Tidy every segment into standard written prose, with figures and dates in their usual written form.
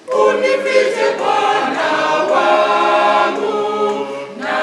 Unifiche Bwana wangu na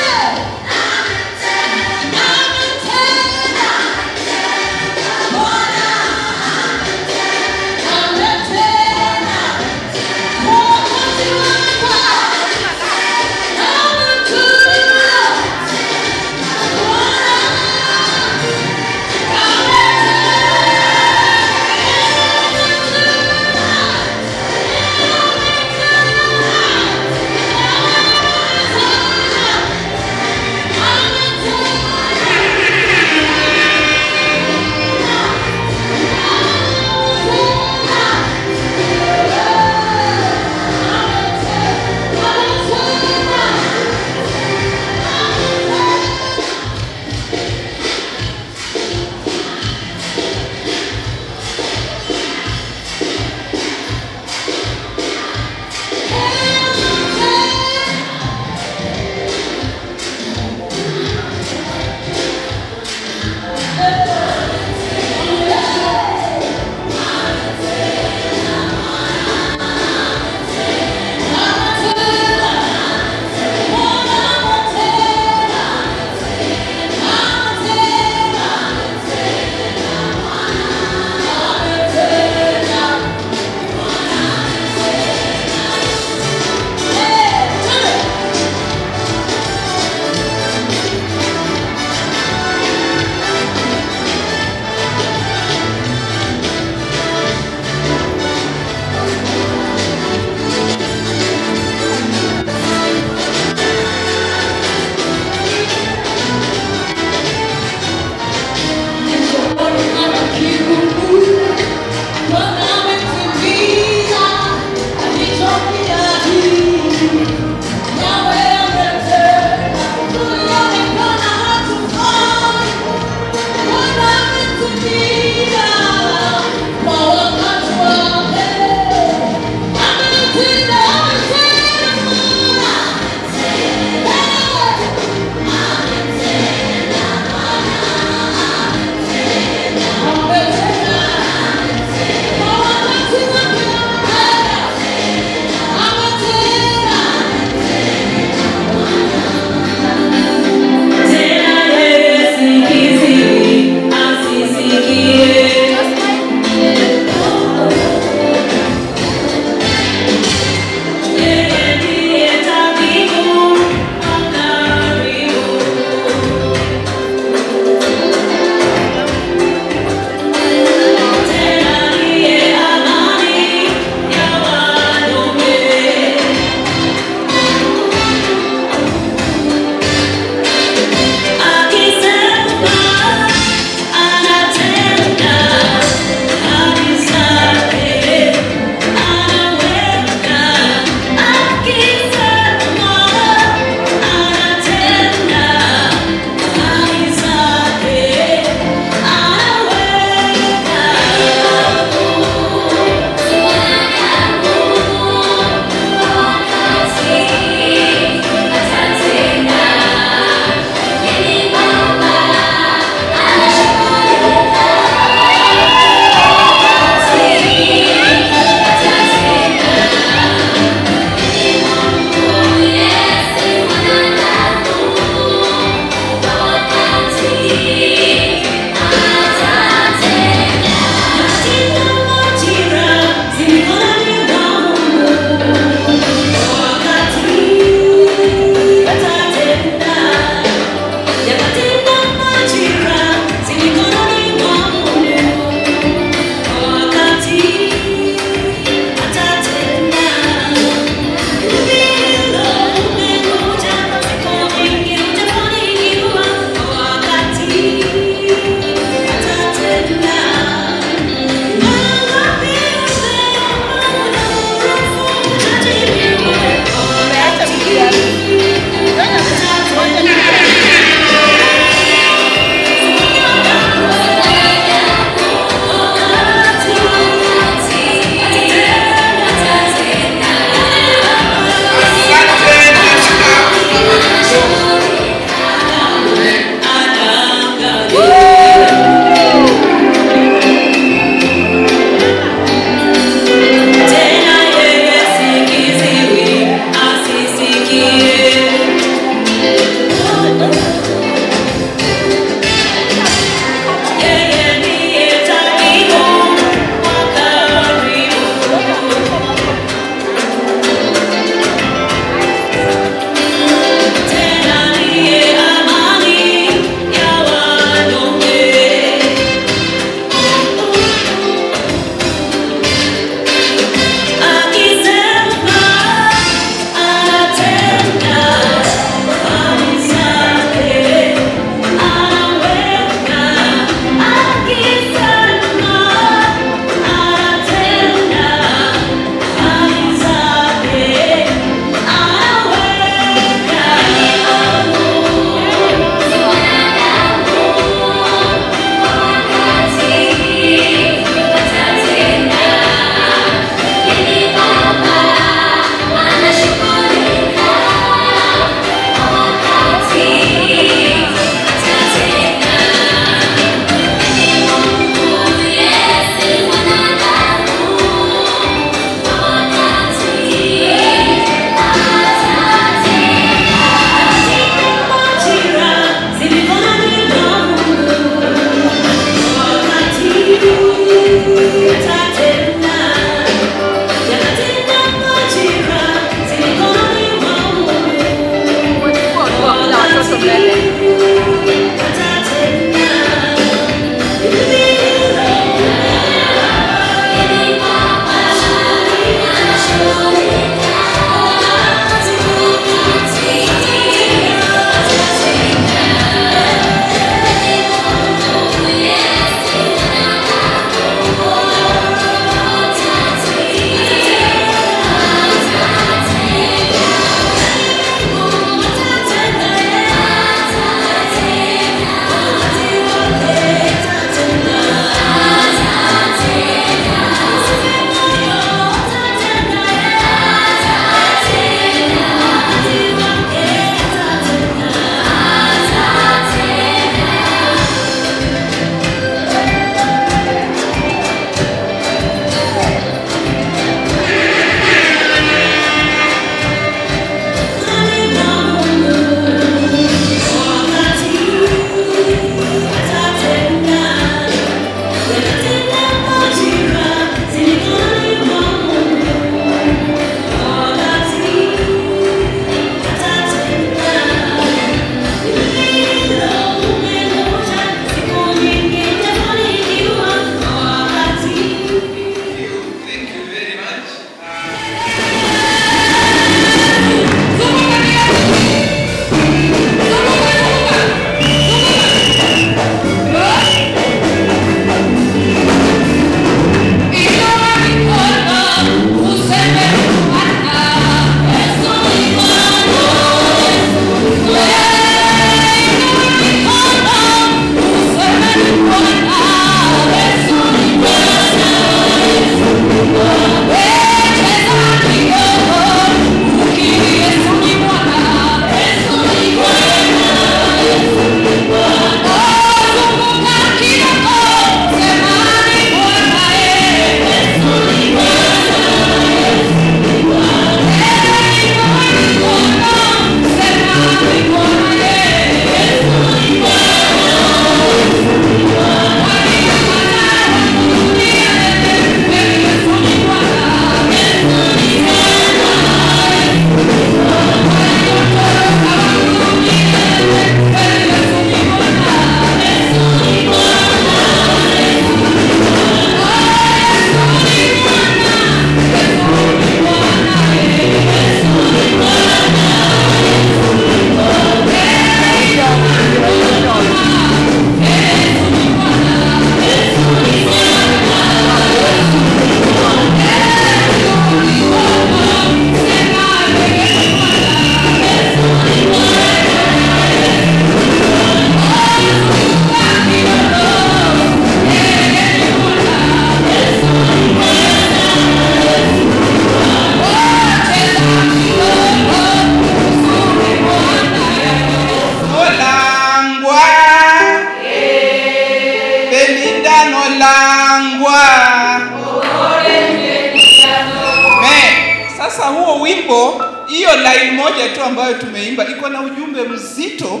huo wimbo, hiyo line moja tu ambayo tumeimba iko na ujumbe mzito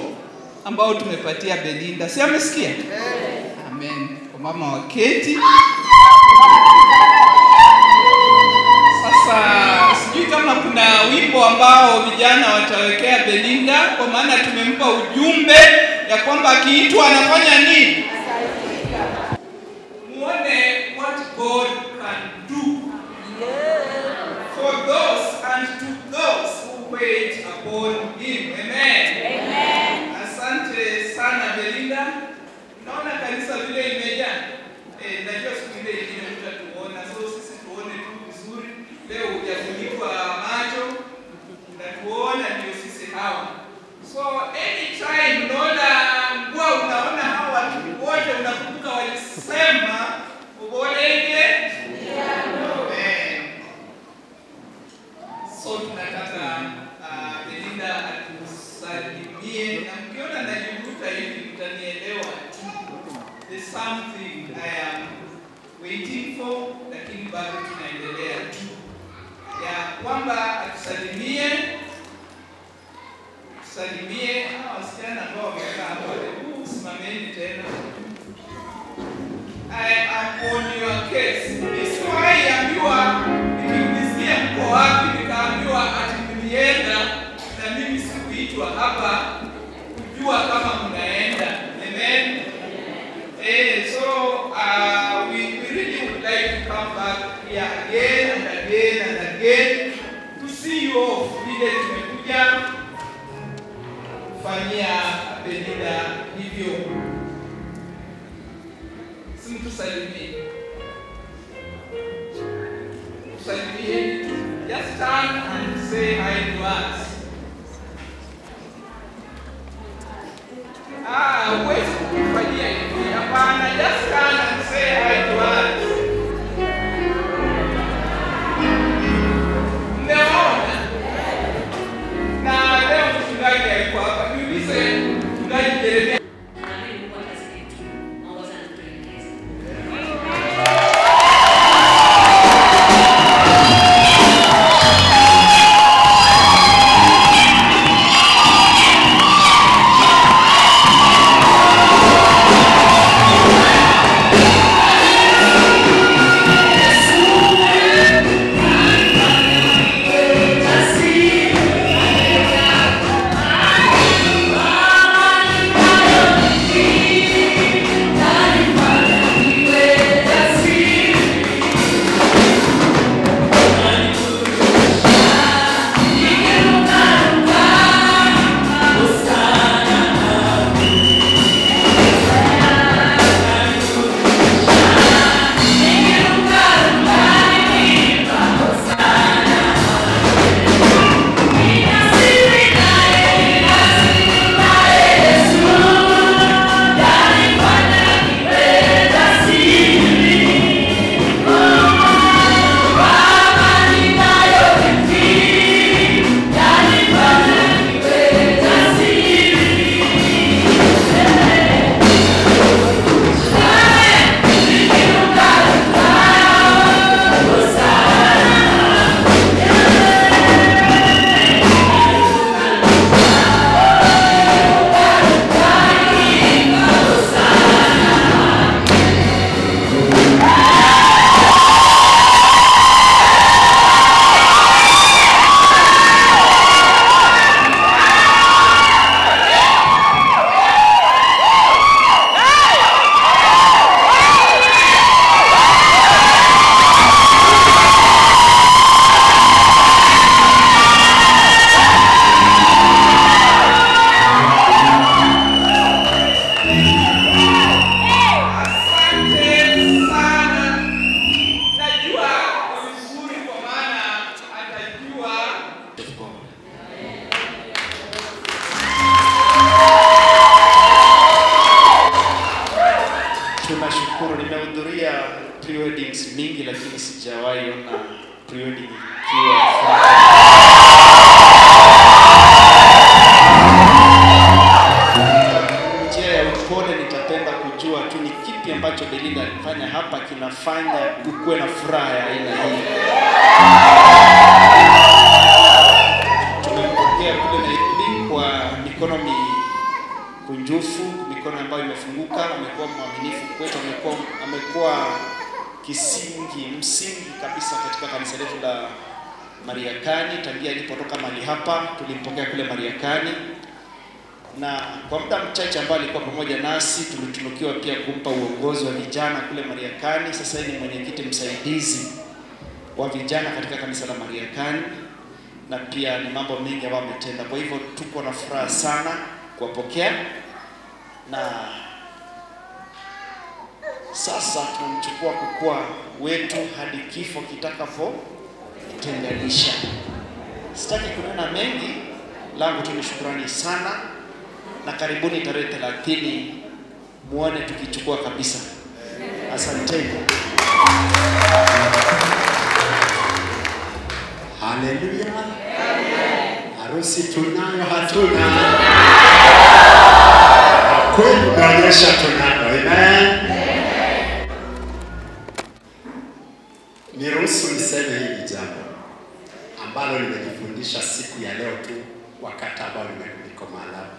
ambao tumepatia Belinda. Si amesikia? Amen. Kwa mama waketi. Sasa sijui kama kuna wimbo ambao vijana watawekea Belinda, kwa maana tumempa ujumbe ya kwamba akiitwa anafanya nini? Muone what God can do for those and to those who wait upon him. Amen. Amen. Asante sana Belinda. Naona kanisa vile imejaa. Najua siku ile ingine mtatuona, so sisi tuone tu vizuri. Leo hujafunikwa macho, unatuona ndio sisi hawa. So anytime unaona nguo, unaona hawa watu wote, unakumbuka walisema ubolenge. So tunataka Belinda atusalimie, na mkiona najivuta hivi mtanielewa tu. There's something I am waiting for, lakini bado tunaendelea tu. Ya kwamba atusalimie hawa wasichana ambao wamekaa hapa. Simameni tena. I am on your case. Nisiwahi ambiwa nikiulizia mko wapi, nikaambiwa ati nilienda na mimi sikuitwa hapa kujua kama mnaenda. Amen. So we really would like to come back here again and again and again to see you off. Vile tumekuja kufanyia Belinda hivyo. Simtusalimie. Tusalimie. Just stand and say hi to us. Huwezi kufanyia hivi. Hapana, just stand and say hi to us. Mmeona? Na leo mchungaji alikuwa hapa. Niulize mchungaji Jeremia. Nimehudhuria pre-weddings mingi lakini sijawahi ona pre-wedding ikiwa njia ya upole. Nitapenda kujua tu ni kipi ambacho Belinda alifanya hapa kinafanya kukuwe na furaha ya aina hii. amekuwa msingi kabisa katika kanisa letu la Mariakani. Tangia alipotoka mahali hapa tulimpokea kule Mariakani, na kwa muda mchache ambao alikuwa pamoja nasi tulitunukiwa pia kumpa uongozi wa vijana kule Mariakani. Sasa ni mwenyekiti msaidizi wa vijana katika kanisa la Mariakani, na pia ni mambo mengi ambayo ametenda. Kwa hivyo tuko na furaha sana kuwapokea, na sasa tunamchukua kukua wetu hadi kifo kitakapotenganisha. Sitaki kunena mengi, langu tu ni shukrani sana, na karibuni tarehe 30 muone tukichukua kabisa. Asanteni. Haleluya. Harusi tunayo hatuna. Kweli tunaonyesha tunayo. Amen. Niruhusu niseme hili jambo ambalo nimejifundisha siku ya leo tu, wakati ambao niko mahali.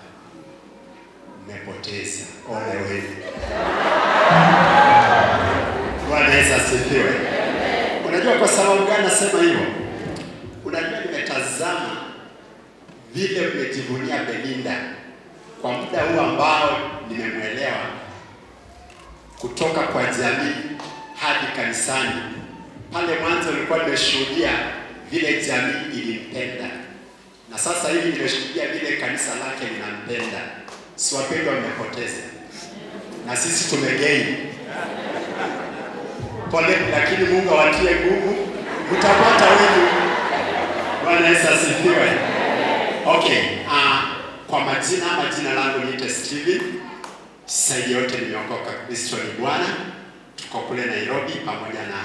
Nimepoteza. Ole wewe. Bwana Yesu asifiwe. Unajua kwa sababu gani nasema hivyo? Unajua nimetazama vile umejivunia Belinda kwa muda huu ambao nimemwelewa, kutoka kwa jamii hadi kanisani. Pale mwanzo nilikuwa nimeshuhudia vile jamii ilimpenda, na sasa hivi nimeshuhudia vile kanisa lake linampenda. Si wapendwa, mmepoteza na sisi tumegain. Pole, lakini Mungu awatie nguvu, mtapata wengi. Bwana Yesu asifiwe. Okay, kwa majina langu ni Steven. Sasa yote nimeokoka, Kristo ni Bwana. Tuko kule Nairobi pamoja na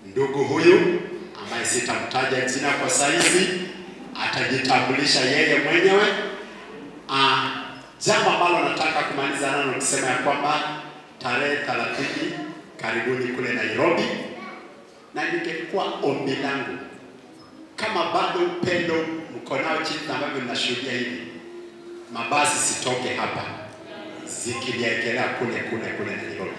ndugu huyu ambaye sitamtaja jina kwa saizi, atajitambulisha yeye mwenyewe. Jambo ambalo nataka kumaliza nalo kusema ya kwamba tarehe 30 karibuni kule Nairobi, na ningekuwa ombi langu kama bado upendo mko nao chini ambavyo ninashuhudia hivi, mabasi sitoke hapa zikiliekelea kule Nairobi.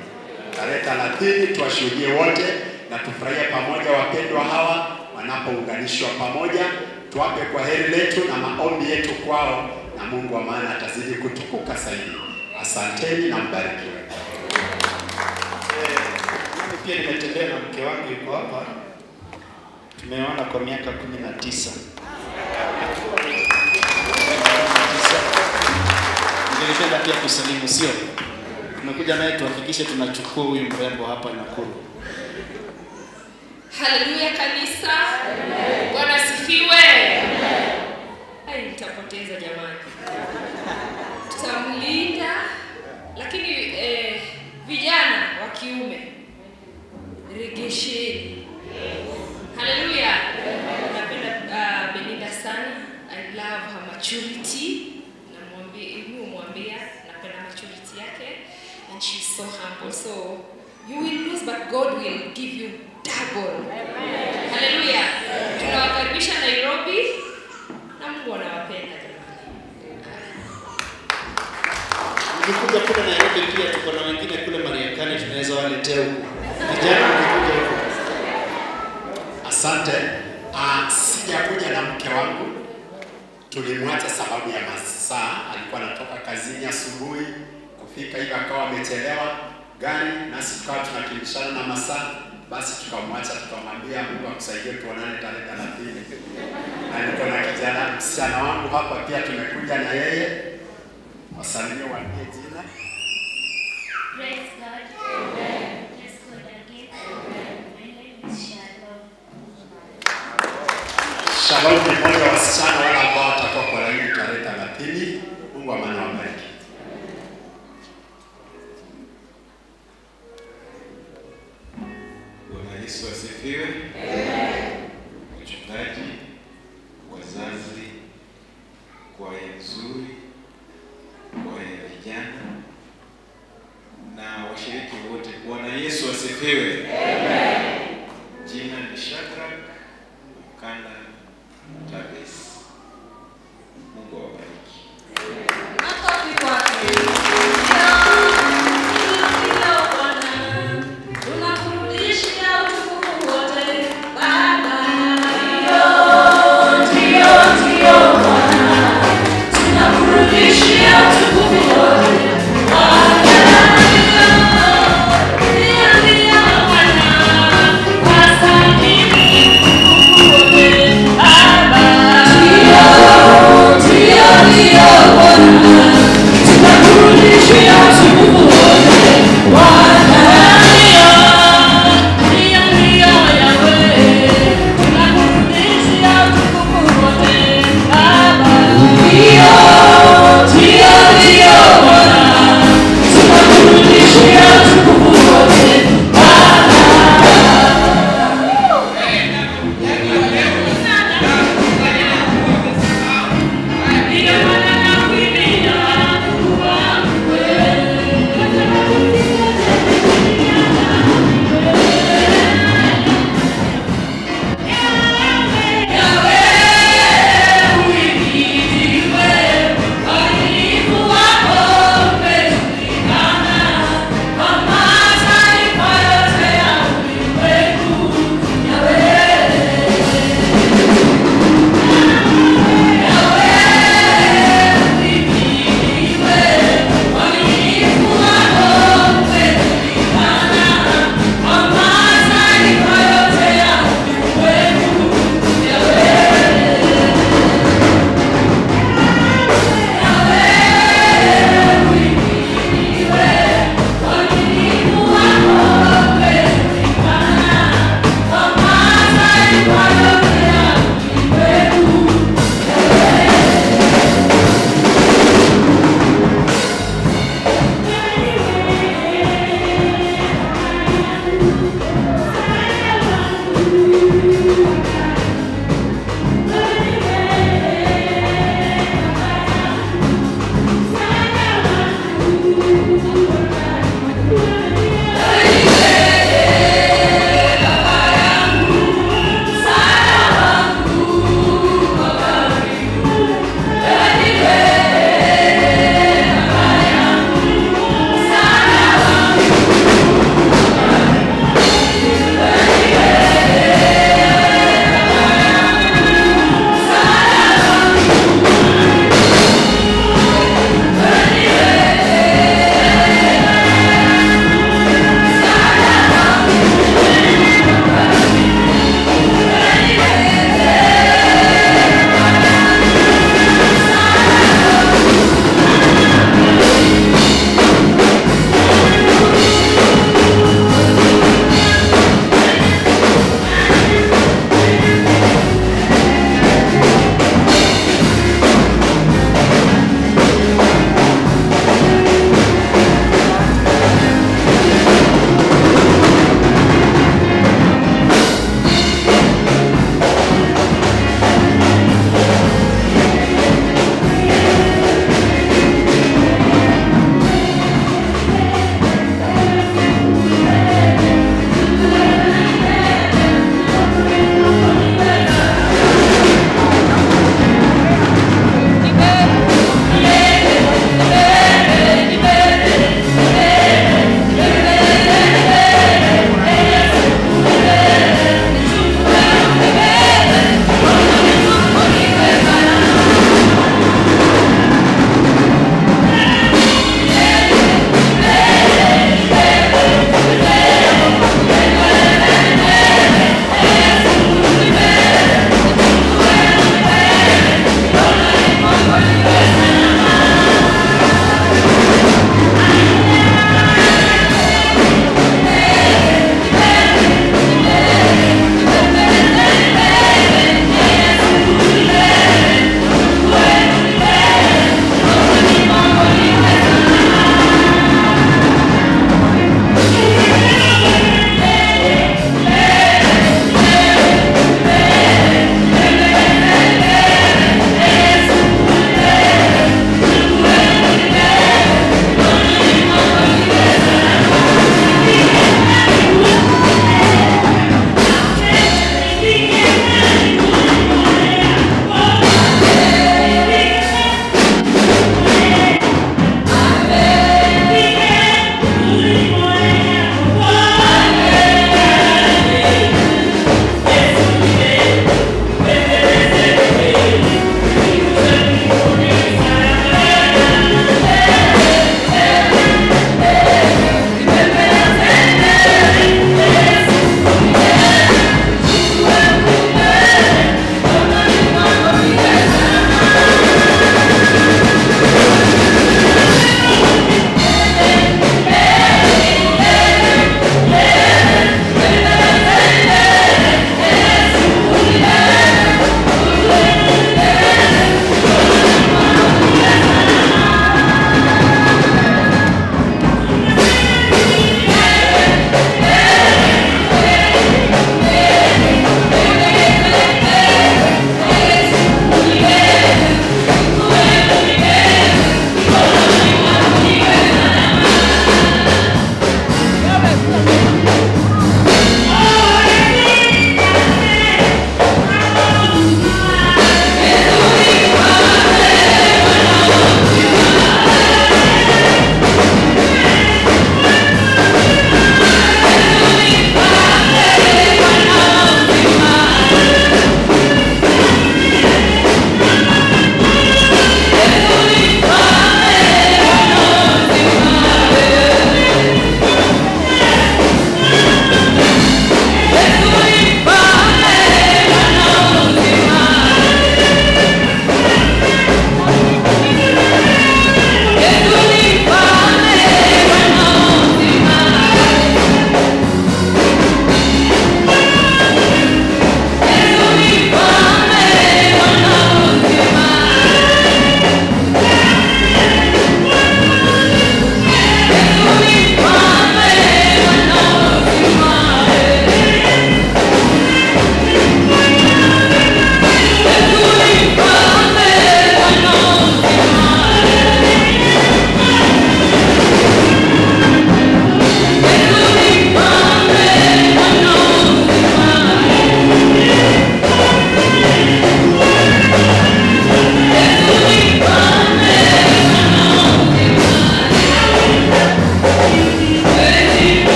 Tarehe 30 tuwashuhudie wote na tufurahie pamoja wapendwa hawa wanapounganishwa pamoja. Tuwape kwa heri letu na maombi yetu kwao, na Mungu wa maana atazidi kutukuka zaidi. Asanteni na mbarikiwe. Mimi pia nimetembea na mke wangu yuko hapa. Tumeona kwa miaka 19. Ningependa pia kusalimu, sio? Tumekuja naye tuhakikishe tunachukua huyu mrembo hapa Nakuru. Haleluya kanisa. Bwana asifiwe. Hai, nitapoteza jamani. Tutamlinda, lakini vijana wa kiume regesheni. Haleluya. Napenda Belinda sana. I love her maturity. Namwambia napenda maturity yake, and she's so humble. So you will lose but God will give you double. Haleluya. Tunawakaribisha Nairobi na Mungu anawapenda jamani. Nikikuja kule Nairobi pia tuko na wengine kule Mariakani, tunaweza waletea huko. Vijana mkikuja huko. Asante. Sijakuja na mke wangu. Tulimwacha sababu ya masaa, alikuwa anatoka kazini asubuhi, kufika hivi akawa amechelewa gari, nasi tukawa tunakimbishana na masaa. Basi tukamwacha, tukamwambia Mungu akusaidie tuonane tarehe 30. Na niko na kijana msichana wangu hapa pia tumekuja na yeye. Wasalimie waambie jina. Praise God. Amen. Praise God again. My name is Shalom. Shalom ni mmoja wa wasichana wale ambao watakuwa kwa laini tarehe 30. Mungu awabariki. Bwana Yesu asifiwe. Wachungaji, wazazi, kwaya nzuri, kwaya vijana na washiriki wote, Bwana Yesu asifiwe. Jina ni Shadrack Mkanda Tabes. Mungu awabariki. Makofi kwake. Hello, Bwana.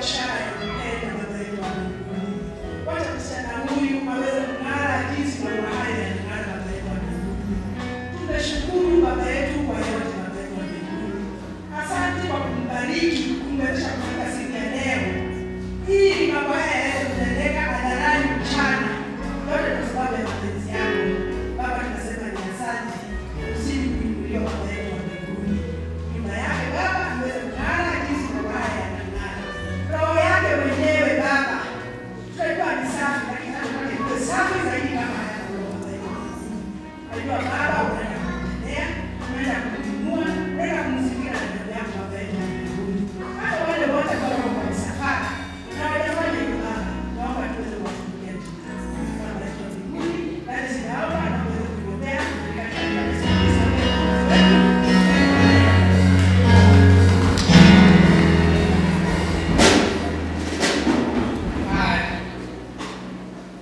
ishara ya kupenda Baba yetu wa mbinguni. Wacha msichana huyu aweze kung'ara jinsi maua haya yanang'ara Baba yetu wa mbinguni. Tunashukuru Baba yetu kwa yote Baba yetu wa mbinguni. Asante kwa kumbariki kumwezesha kufika siku ya leo. Hii mambo haya yaweze kutendeka hadharani mchana. Yote kwa sababu ya mapenzi yako. Baba tunasema ni asante. Usini kuinuliwa Baba yetu wa mbinguni. Nyuma yake Baba aweze kung'ara jinsi maua haya yanang'ara. Roho yake mwenyewe Baba. Tutaikuwa ni safi lakini tunataka iwe safi zaidi kama haya roho Baba yetu wa mbinguni. Najua Baba unaenda kumtendea, unaenda kumwinua, unaenda kumsikia na neno yako Baba yetu wa mbinguni. Hata wale wote ambao wako kwa msafara na hawajafanya hivyo Baba, naomba tuweze kuwatumikia tu. Baba yetu wa mbinguni, basi sinaomba na uweze kutuombea katika jina la Yesu Kristo.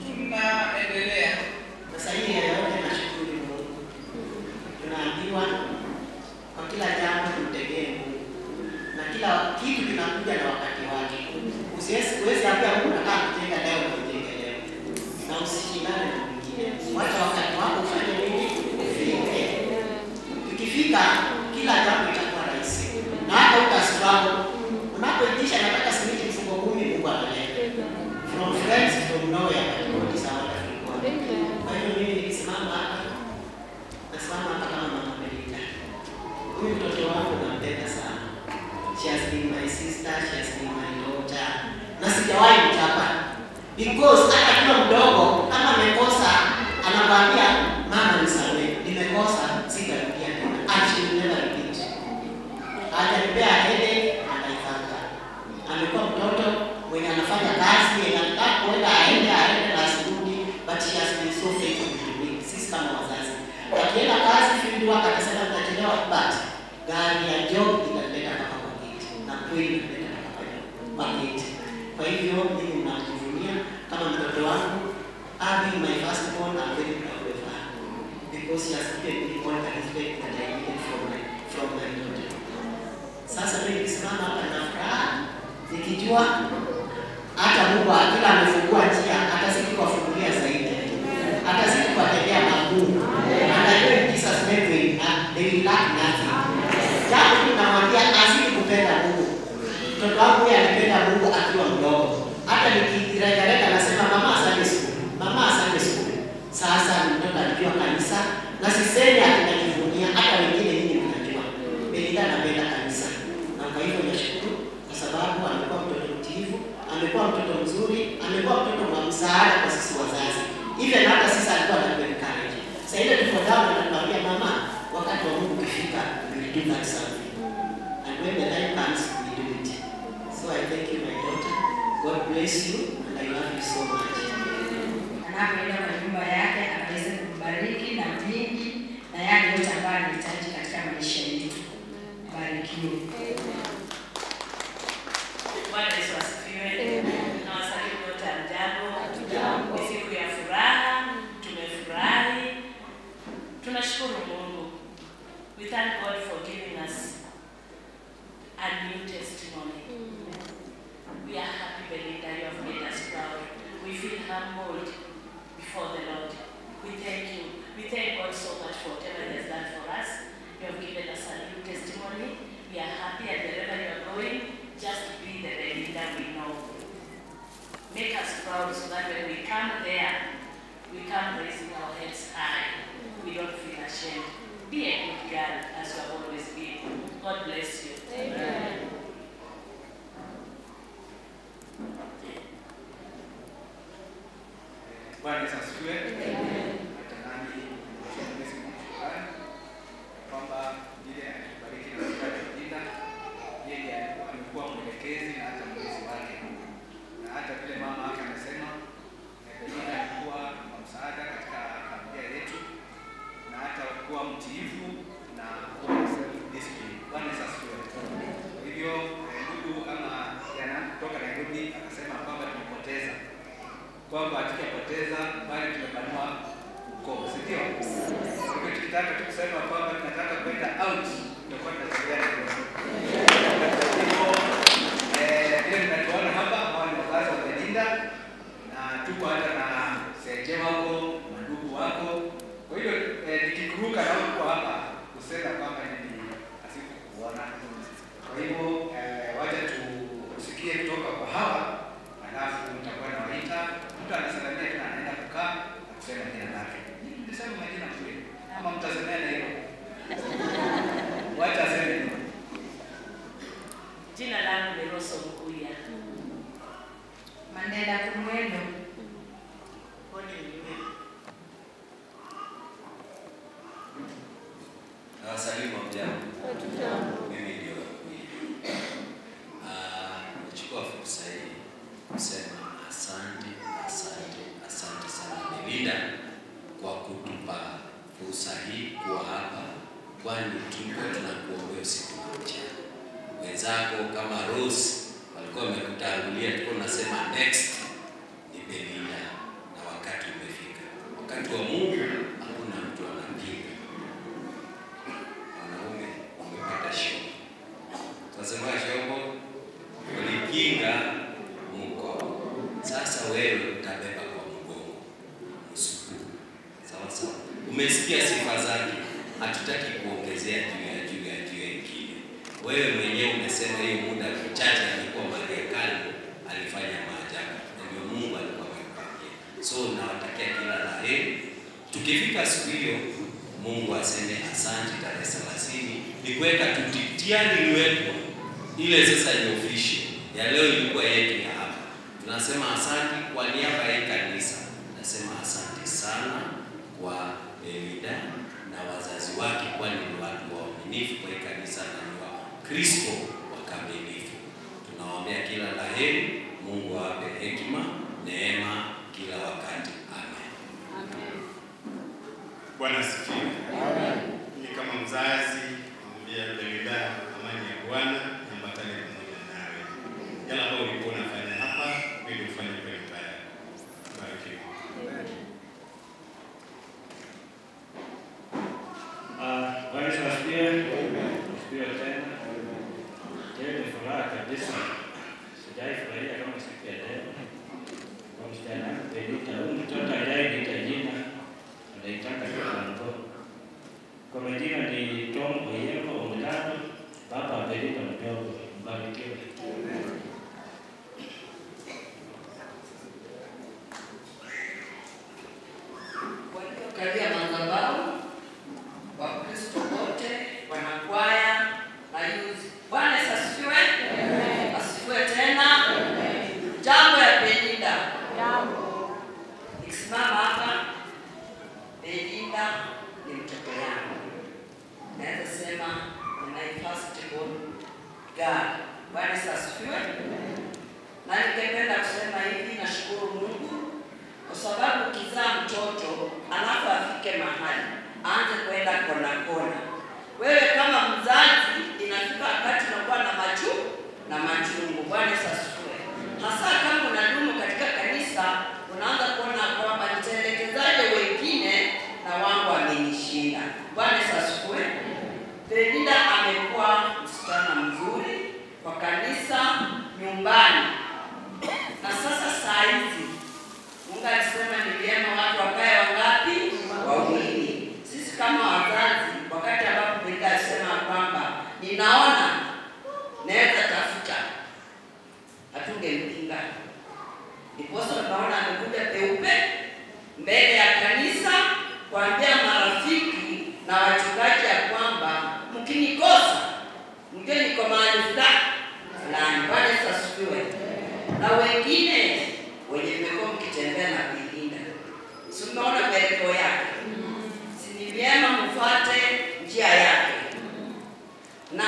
Tunaendelea. Sasa hii yote nashukuru Mungu. Tunaambiwa kwa kila jambo tumtegee Mungu. Na kila kitu kinakuja na wakati wake. Usiwezi ambia Mungu nataka kujenga leo na kujenga leo. Na usishindane na mwingine. Wacha wakati wako ufanye nini? Ufike. Ukifika kila jambo itakuwa rahisi. Na hata utastruggle. Unapoitisha nataka simiti mfungo 10 Mungu analeta. From friends from nowhere but God is our God. Kwa hiyo mimi nikisimama hapa, nasimama hapa kama mama Belinda. Huyu mtoto wangu nampenda sana. She has been my sister, she has been my daughter. Na sijawahi mchapa. Because hata kila mdogo kama amekosa anakuambia mama nisamehe, nimekosa sitarudia tena. And she will never repeat. Hajanipea headache anaifanya. Amekuwa mtoto mwenye anafanya kazi, mwenye anataka kuenda aende na asirudi, but she has been so faithful to me. Sisi kama wazazi. Akienda kazi field work atasema tutachelewa, but gari ya job italeta mpaka kwa gate. Na kweli italeta mpaka kwa gate. Kwa hivyo mimi ninajivunia kama mtoto wangu, having my first born, I'm very proud of her. Because she has given me all the respect that I needed from my daughter. Sasa mimi nikisimama hapa na furaha, nikijua hata Mungu akila amefungua njia, hata sisi kuwafungulia zaidi. Hata sisi kuwatendea makuu. Hata hiyo Jesus name they will lack nothing. Jambo tunamwambia azidi kupenda Mungu. Mtoto wangu yeye alipenda Mungu akiwa mdogo. Hata nikirejeleka nasema mama asante siku. Mama asante siku. Sasa mtoto alijua kanisa na sisemi atinajivunia, hata wengine nyinyi mnajua. Belinda anapenda kanisa. Na kwa hivyo nashukuru kwa sababu amekuwa mtoto mtiifu, amekuwa mtoto mzuri, amekuwa mtoto wa msaada kwa sisi wazazi. Even hata sisi alikuwa anatuencourage. Sasa ile tuko down na tunamwambia mama, wakati wa Mungu ukifika, we will do that something. And when the time comes, we do it. So I thank you my daughter. God bless you and I love you so much. Anapoenda kwa nyumba yake anaweza kubariki na vingi na yale yote ambayo anahitaji katika maisha yetu. Barikiwe. Bwana Yesu asifiwe. Na wasalimu wote hamjambo. Ni siku ya furaha, tumefurahi. Tunashukuru Mungu. We thank God for giving us a new testimony. We are happy, Belinda, you have made us proud. We feel humbled before the Lord. We thank you. We thank God so much for whatever He has done for us. You have given us a new testimony. We are happy, and wherever you are going, just be the Belinda we know. Make us proud so that when we come there, we come raising our heads high. We don't feel ashamed. Be a good girl as you have always been. God bless you. Amen. Bwana Yesu asifiwe. Natamani Mwenyezi Mungu shukrani kwamba yeye atubariki na kupata Belinda. Yeye amekuwa mwelekezi na hata mlezi wake. Na hata vile mama yake amesema Belinda alikuwa wa msaada katika familia yetu na hata kuwa mtiifu na kuwa self discipline. Bwana Yesu asifiwe. Kwa hivyo ndugu kama yana kutoka Nairobi akasema kwamba tumepoteza kwamba hatukapoteza bali tumepanua ukoo, si ndio? Kwa hiyo tukitaka kusema kwamba tunataka kwenda out, tutakuwa tunasaidia. Ile tunatuona hawa, alafu nitakuwa nawaita, mtu anasalamia tena anaenda kukaa na kusema jina lake. Niseme majina kule ama mtasemea na hilo? Wacha aseme. Jina langu ni Roso Mkuya. Mandela Kumwendo. Nawasalimu mjambo. Mimi ndio nachukua fursa hii kusema asante sana Belinda kwa kutupa fursa hii kuwa hapa, kwani tulikuwa tunakuombea usiku na mchana. Wenzako kama Rose walikuwa wamekutangulia, tulikuwa tunasema next ni Belinda, na wakati umefika. Wakati wa Mungu hakuna mtu anapinga. Wanaume wamepata show. Tunasema show ulikinga Mungu. Sasa wewe utabeba kwa mgongo. Msukuru. Sawa sawa. Umesikia sifa zake. Hatutaki kuongezea juu ya ingine. Wewe mwenyewe umesema hiyo muda mchache alikuwa Marekani alifanya maajabu. Ndio Mungu alikuwa amepangia. So nawatakia kila la heri. Tukifika siku hiyo Mungu aseme asante tarehe 30 ni kuweka tutitiani liwekwa. Ile sasa ni official. Ya leo ilikuwa yetu ya hapa. Tunasema asante kwa niaba ya kanisa. Nasema asante sana kwa Belinda na wazazi wake, kwani ni watu waaminifu kwa kanisa na ni wa Kristo wakamilifu. Tunawaombea kila la heri. Mungu awape hekima, neema kila wakati. Amen. Amen. Bwana asifiwe. Amen. Ni kama mzazi mwambia Belinda amani ya Bwana ambatane pamoja nawe. Yale ambayo ulikuwa unafanya hapa, wewe ufanye kwa nyumba yako. Barikiwa. Bwana asifiwe. Asifiwe tena. Leo ni furaha kabisa. Sijai furahia kama siku ya leo. Kwa msichana Belinda, huyu mtoto aliyeita jina anaitaka Kilango. Kwa majina ni Tom Oyeko Omulado, baba Belinda mdogo. Mbarikiwe. Kalia madhabahu wa Kristo wote, wanakwaya na youth. Bwana asifiwe. Asifiwe tena. Jambo ya Belinda. Nikisimama hapa, Belinda ni mtoto wangu. Naweza sema ni my first born girl. Bwana asifiwe. Na ningependa kusema hivi, nashukuru Mungu kwa sababu kizaa mtoto alafu afike mahali aanze kwenda kona kona. Wewe kama mzazi inafika wakati unakuwa na machungu. Bwana asifiwe. Hasa kama unadumu katika kanisa, unaanza kuona kwamba nitaelekezaje wengine na wangu amenishinda. Bwana asifiwe. Belinda amekuwa msichana mzuri kwa kanisa, nyumbani. Na sasa saa hizi Mungu alisema ni vyema watu wakae wangapi? Wawili. Sisi kama wazazi, wakati ambapo Belinda alisema kwamba ninaona naweza tafuta, hatungempinga. Ndiposa tunaona amekuja peupe mbele ya kanisa kuambia marafiki na wachungaji ya kwamba mkinikosa mjue niko mahali fulani. Bwana asifiwe. Na wengine wenye mmekuwa mkitembea na Belinda, si mnaona mwelekeo yake? Si ni vyema mfuate njia yake na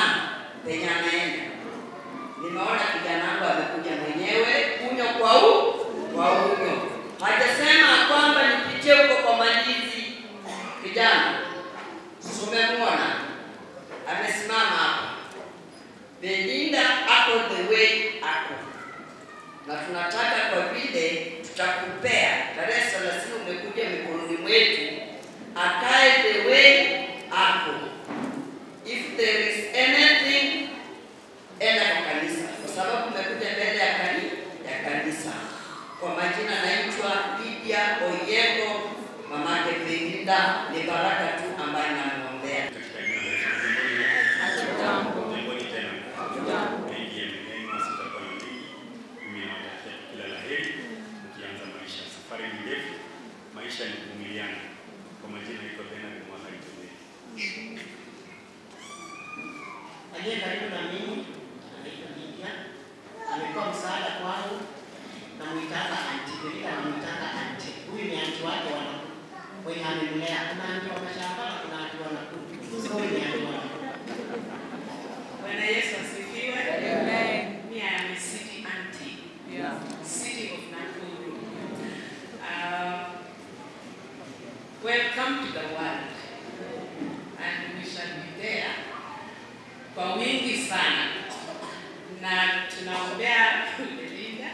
penye anaenda. Nimeona kijana wangu amekuja mwenyewe unyo kwa unyo. Hajasema kwamba nipitie huko kwa Malizi. Kijana, umemwona? Amesimama hapa. Belinda ako the way ako. Na tunataka kwa vile tutakupea tarehe 30 umekuja mikononi mwetu, akae the way ako. If there is anything, enda kwa kanisa, kwa sababu umekuja mbele ya kanisa. Kwa majina naitwa Lydia Oyeko, mamake Belinda. Ni baraka tu ambaye namwombea. Mimi maisha ni kuvumiliana. Kwa majina iko Bernard Mwaka Itube. Aliye karibu na mimi anaitwa Lydia. Amekuwa msaada kwangu. Namuitanga auntie, Belinda namuitanga auntie. Huyu ni auntie wake wenye amenilea. Kuna auntie wa mashamba na kuna auntie wa Nakuru. Huyu ni auntie wangu. Bwana Yesu asifiwe. Amen. Me, I am a city auntie. Yeah. City of Nakuru. Welcome to the world. And we shall be there kwa wingi sana. Na tunaombea Belinda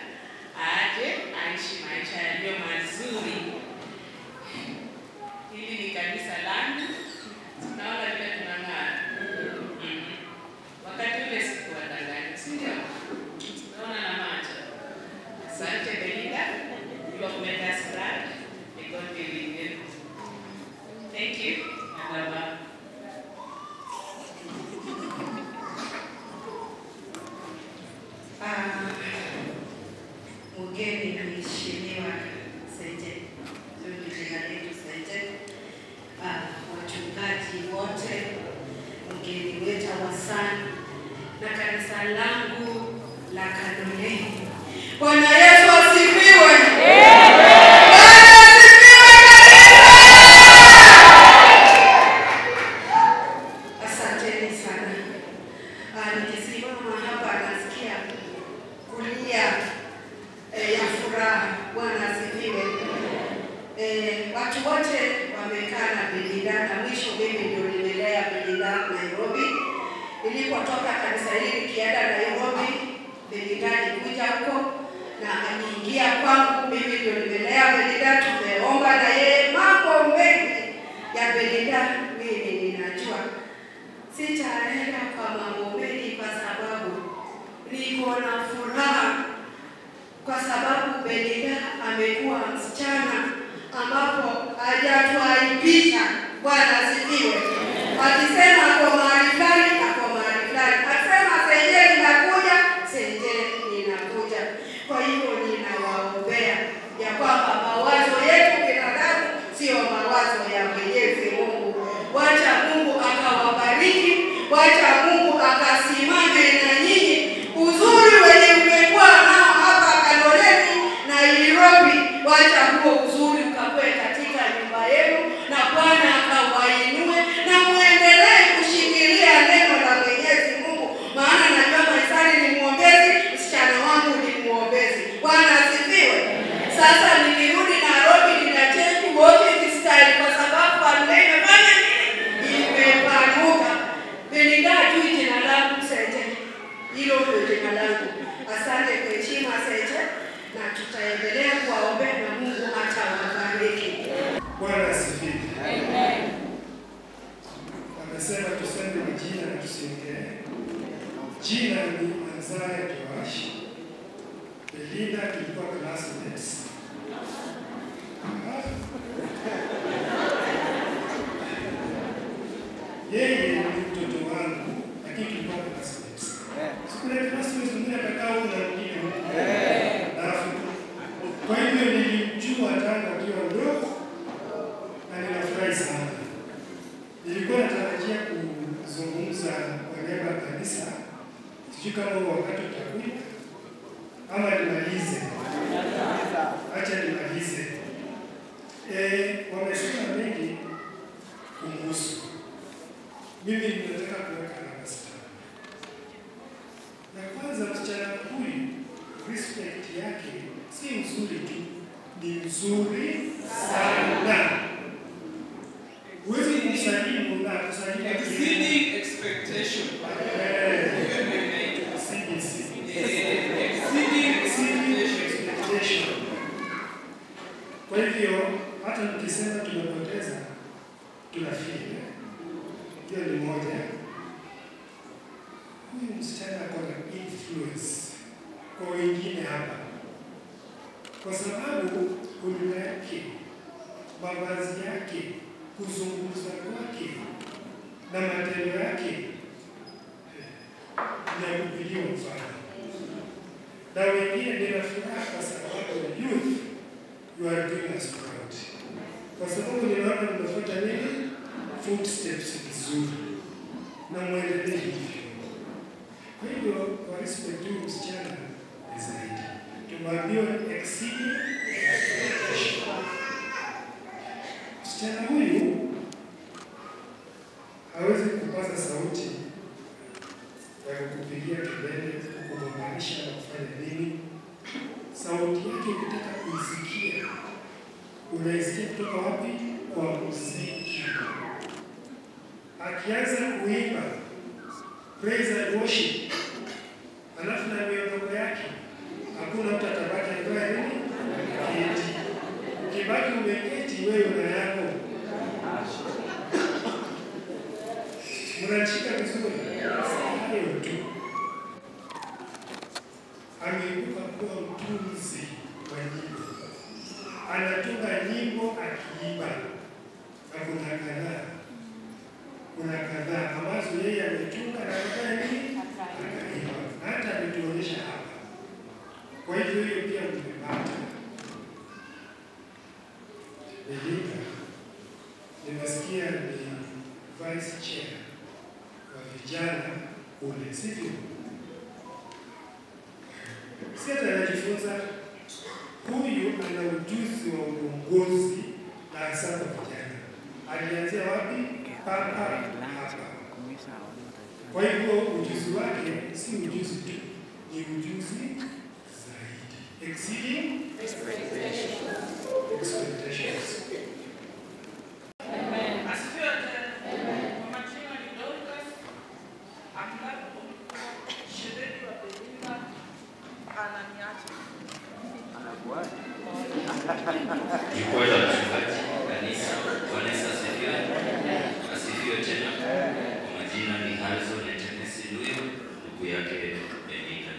aje aishi maisha yaliyo mazuri. Hili ni kanisa langu. Tunaona vile tunang'ara. Wakati ule sikuwadanganya, si ndio? Tunaona na macho. Asante Belinda. You have made us proud. May God be with you. Thank you. And mgeni mheshimiwa Sente, jina letu Sente, wachungaji wote, mgeni wetu wa sana na kanisa langu la Kanoleni. Bwana Yesu asifiwe. Asanteni sana. Nikisimama hapa nasikia kulia ya furaha. Bwana asifiwe. Watu wote wamekaa na Belinda na mwisho mimi ndio nimelea Belinda Nairobi. Nilipotoka kanisa hili nikienda Nairobi, Belinda alikuja huko na aliingia kwangu. Mimi ndio nimelea Belinda, tumeomba na yeye mambo mengi ya Belinda mimi ninajua. Sitaenda kwa mambo mengi kwa sababu niko na furaha kwa sababu Belinda amekuwa msichana ambapo hajatuaibisha. Bwana asifiwe. Akisema kwa mahali fulani, kwa mahali fulani. Akisema Senje ninakuja, Senje ninakuja. Kwa hivyo ninawaombea ya kwamba mawazo yetu binadamu sio mawazo ya Mwenyezi Mungu. Wacha Mungu akawabariki, wacha Mungu akasimame na nyinyi. Uzuri wenye umekuwa nao hapa Kanoleni na Nairobi, wacha huo uzuri ukakue katika nyumba yenu na Bwana akawainue na muendelee kushikilia neno la Mwenyezi Mungu. Maana najua Maisari ni muombezi, msichana wangu ni muombezi. Bwana asifiwe. Sasa nikirudi Nairobi ninacheki walking style kwa sababu familia imefanya nini? Imepanuka. Belinda tu jina langu Senje. Hilo ndio jina langu. Asante kwa heshima Senje na tutaendelea kuwaombea na Mungu atawabariki. Bwana asifiwe. Amen. Amesema tuseme majina na tusiongee. Jina ni Anzaya Toashi. Belinda tulikuwa classmates. Yeye ni mtoto wangu, lakini tulikuwa classmates. Siku ile classmates mwingine akakaa huko na mwingine huko. Kwa hivyo nilimjua tangu akiwa mdogo na ninafurahi sana. Nilikuwa natarajia kuzungumza kwa niaba ya kanisa, sijui kama huo wakati utakuja ama nimalize. Acha nimalize. Wamesema mengi kumhusu. Mimi ninataka kuweka namba sita. Na kwanza msichana huyu, respect yake si nzuri tu, ni nzuri sana. Huwezi kumsalimu na kusalimu exceeding expectation. Exceeding expectation. Kwa hivyo hata nikisema tumepoteza, tunafeel. Hiyo ni moja. Huyu msichana ako na influence kwa wengine hapa, kwa sababu huduma yake, mavazi yake, kuzungumza kwake na matendo yake ni ya kupigiwa mfano. Na wengine nina furaha kwa sababu youth, you are doing us proud. kwa sababu ninaona mnafuata nini? Footsteps vizuri na mwendelee hivyo. Kwa hivyo kwa respect huyu msichana ni zaidi. Tumeambiwa exceeding expectation. Msichana huyu hawezi kupaza sauti ya kukupigia kelele, kukugombanisha na kufanya nini. Sauti yake ukitaka kuisikia, unaisikia kutoka wapi? Kwa muziki. Akianza kuimba praise and worship, alafu na miondoko yake, hakuna mtu atabaki akiwa nini? Kiti. Ukibaki umeketi wewe una yako. Mnashika vizuri. Hayo tu. Ameibuka kuwa mtunzi wa nyimbo. Anatunga nyimbo akiimba. Na kuna kadhaa ambazo yeye ametunga na akafanya nini? Akaimba. Hata ametuonyesha hapa. Kwa hivyo hiyo pia mmepata. Belinda, nimesikia ni vice chair wa vijana kule, sivyo? Si hata anajifunza, huyu ana ujuzi wa uongozi na hasa kwa vijana. Alianzia wapi? Papa hapa. Kwa hivyo ujuzi wake si ujuzi tu, ni ujuzi zaidi. Exceeding expectations. Jukwaa la wachungaji kanisa, Bwana Yesu asifiwe. Asifiwe tena. Kwa majina ni Harrison Etenesi Luyo, ndugu yake Benita.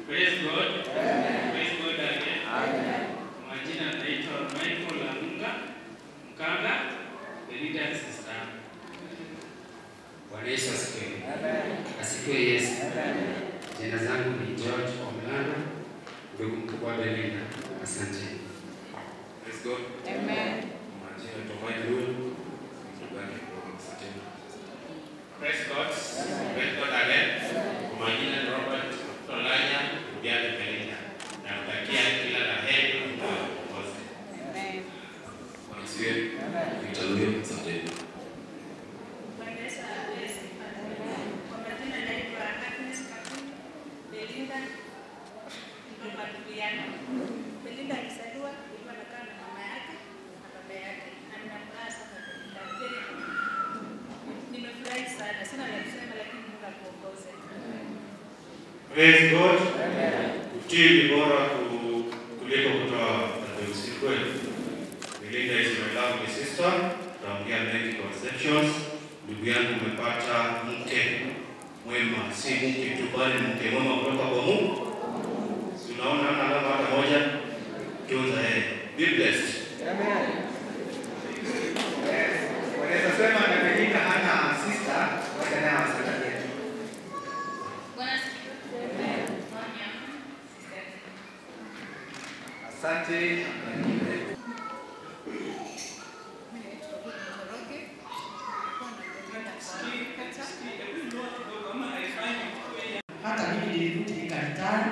Praise God. Praise God again. Amen. Majina naitwa Michael Lamunga Mkanga, Benita sister. Bwana Yesu asifiwe. Amen. Asifiwe Yesu. Amen. Jina zangu ni George Omlando, ndugu mkubwa Belinda. Asante. Praise God. Amen. Majina Tomaji Luyo, mchungaji kutoka Msateni. Praise God. Praise God again. Kwa majina ni Robert Tolanya, ndugu yake Belinda. Namtakia kila la heri na uongozi. Amen. Bwana asifiwe. Victor Luyo, Msateni. Belinda alizaliwa ilikuwa anakaa na mama yake na baba yake. Na ninafuraha sana Belinda. Nimefurahi sana. Sina la kusema lakini Mungu akuongoze. Praise God. Utii ni bora kuliko kutoa dhabihu kweli. Belinda is my lovely sister. Tutaongea mengi conceptions. Ndugu yangu umepata mke mwema, si mke tu bali mke mwema kutoka kwa Mungu. Tunaona ana alama hata moja. Tunza yeye. Be blessed. Amen. Wanaweza sema na Belinda hana sister, wacha naye asaidie. Bwana asifiwe. Amen. Asante. Hata mimi nilirudi nikaritari.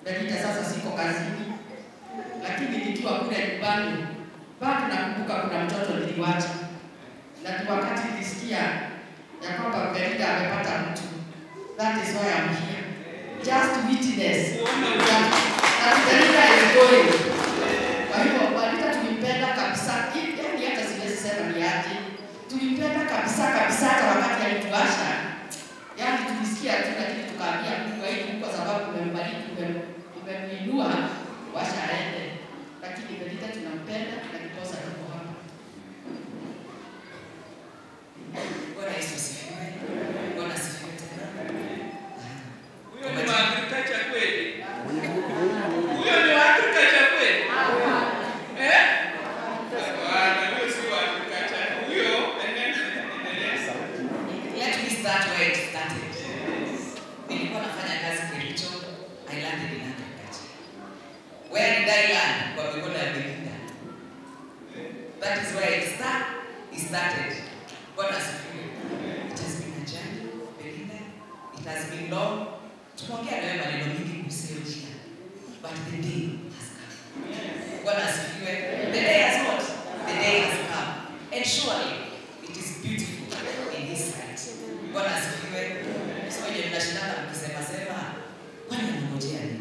Belinda sasa siko kazini. Lakini nikiwa kule nyumbani bado nakumbuka kuna mtoto niliwacha. Na wakati nilisikia ya kwamba Belinda amepata mtu. That is why I'm here. Just to witness that Belinda is going. Kwa hivyo Belinda tulimpenda kabisa. Yaani hata siwezi sema ni aje. Tulimpenda kabisa hata wakati alituasha. Yaani tulisikia tu lakini tukaambia Mungu hii kwa sababu umembariki, umemwinua, washa aende. Lakini Belinda tunampenda na kiposa tuko hapa. Bwana Yesu asifiwe. Bwana asifiwe tena. Huyo ni Waafrika cha kweli. Huyo ni Waafrika cha kweli. Eh? Bwana, huyo si Waafrika cha huyo. Let me start where it started. Nilikuwa nafanya kazi Kericho, I landed in Agriculture. Where did I Thailand kwa mikono ya Belinda. That is where it started. Bwana asifiwe. It has been a journey, Belinda. It has been long. Tunaongea nawe maneno mingi kuhusu njia. But the day has come. Bwana asifiwe. The day has what? The day has come. And surely it is beautiful in His sight. Bwana asifiwe. So wenye mnashindana mkisema sema, kwani anangojea nini?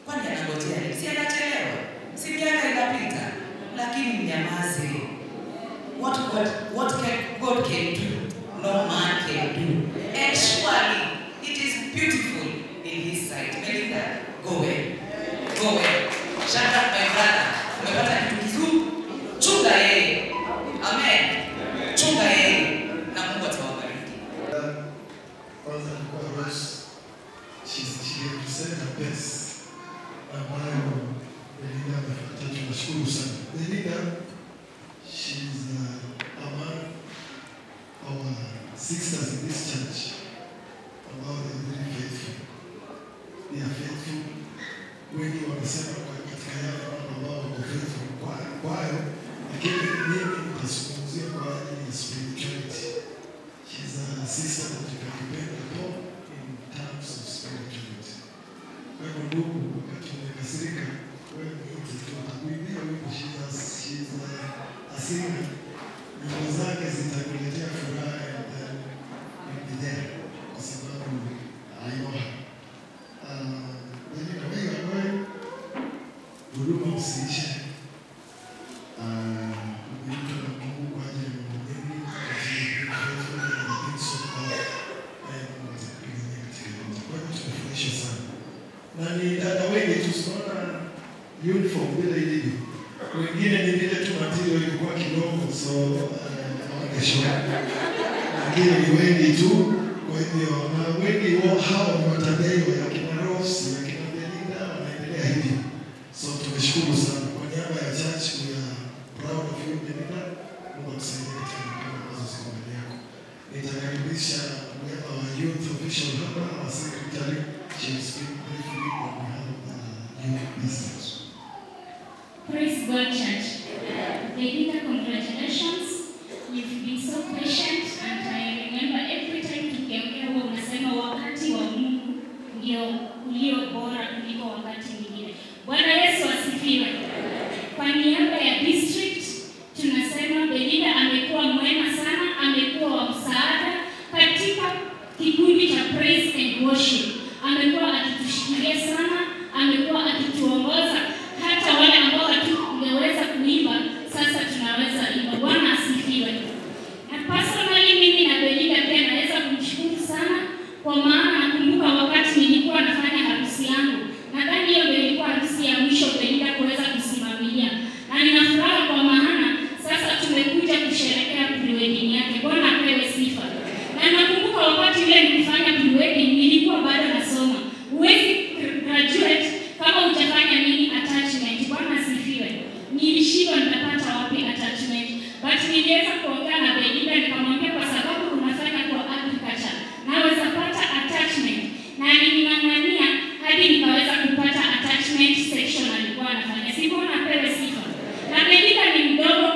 Kwani anangojea nini? Si anachelewa. Si miaka inapita. Lakini mnyamaze. What can God can do, no man can do. And surely it is beautiful in His sight. Melinda, go away. Go away. Shut up, my brother. Umepata kitu kizuri. Chunga yeye. Amen. Chunga yeye. Na Mungu atawabariki. Kwanza kwa Rose, she represent her best. Ambayo Belinda amefuata, tunashukuru sana. Belinda, she's among our sisters in this church. Ambao they are very faithful. They are faithful. Wengi wanasema kwa katika yale mambo ambao wako faithful kwayo, lakini mimi nitazungumzia kwa ajili ya spirituality. She's a sister that you can depend upon in terms of spirituality. Kwa hivyo ndugu, wakati umekasirika, wewe mtu tu atakuimbia wimbo. She's a singer. Nyimbo zake zitakuletea furaha and then you'll be there. Kwa sababu I know her. Belinda, where you are going, huduma usiishe. Umeitwa na Mungu kwa ajili ya mambo mengi, kwa ajili ya faithful and the things of God. Mungu atakupigania katika yote. Kwa hivyo tumefurahisha sana. Na ni dada wengi tu, tunaona uniform vile ilivyo. Wengine ni vile tu material ilikuwa kidogo, so wangeshoa. Lakini ni wengi tu, kwa hivyo na wengi wao hao ni watadaiwa ya kina Rose, ya kina Belinda, wanaendelea hivyo. So tumeshukuru sana. Kwa niaba ya church, we are proud of you, Belinda. Mungu akusaidie katika mikono ambazo ziko mbele yako. Nitakaribisha our youth official hapa, our secretary. She will speak briefly on behalf of the youth business. Praise God, church. Belinda, congratulations. You've been so patient, and I remember every time tukiongea huwa unasema wakati wa Mungu ndio ulio bora kuliko wakati mwingine. Bwana Yesu asifiwe. Kwa niaba ya district tunasema Belinda amekuwa mwema sana, amekuwa wa msaada katika kikundi cha praise and worship. Amekuwa akitushikilia sana, amekuwa akituongoza. Hata wale ambao hatungeweza kuimba, sasa tunaweza imba. Bwana asifiwe. Na personally mimi na Belinda pia naweza kumshukuru sana, kwa maana nakumbuka wakati nilikuwa nafanya harusi yangu. Nadhani hiyo ndio ilikuwa harusi ya mwisho Belinda kuweza kusimamia. Na nina furaha kwa maana sasa tumekuja kusherehekea pre-wedding yake. Bwana apewe sifa. Na nakumbuka wakati ile nilifanya pre-wedding nilikuwa bado nasoma. Huwezi graduate kama hujafanya nini attachment. Bwana asifiwe. Nilishindwa nitapata wapi attachment. But niliweza kuongea na Belinda nikamwambia kwa sababu unafanya kwa agriculture, naweza pata attachment. Na nilimangania hadi nikaweza kupata attachment section alikuwa anafanya. Sipo napewe sifa. Na Belinda ni mdogo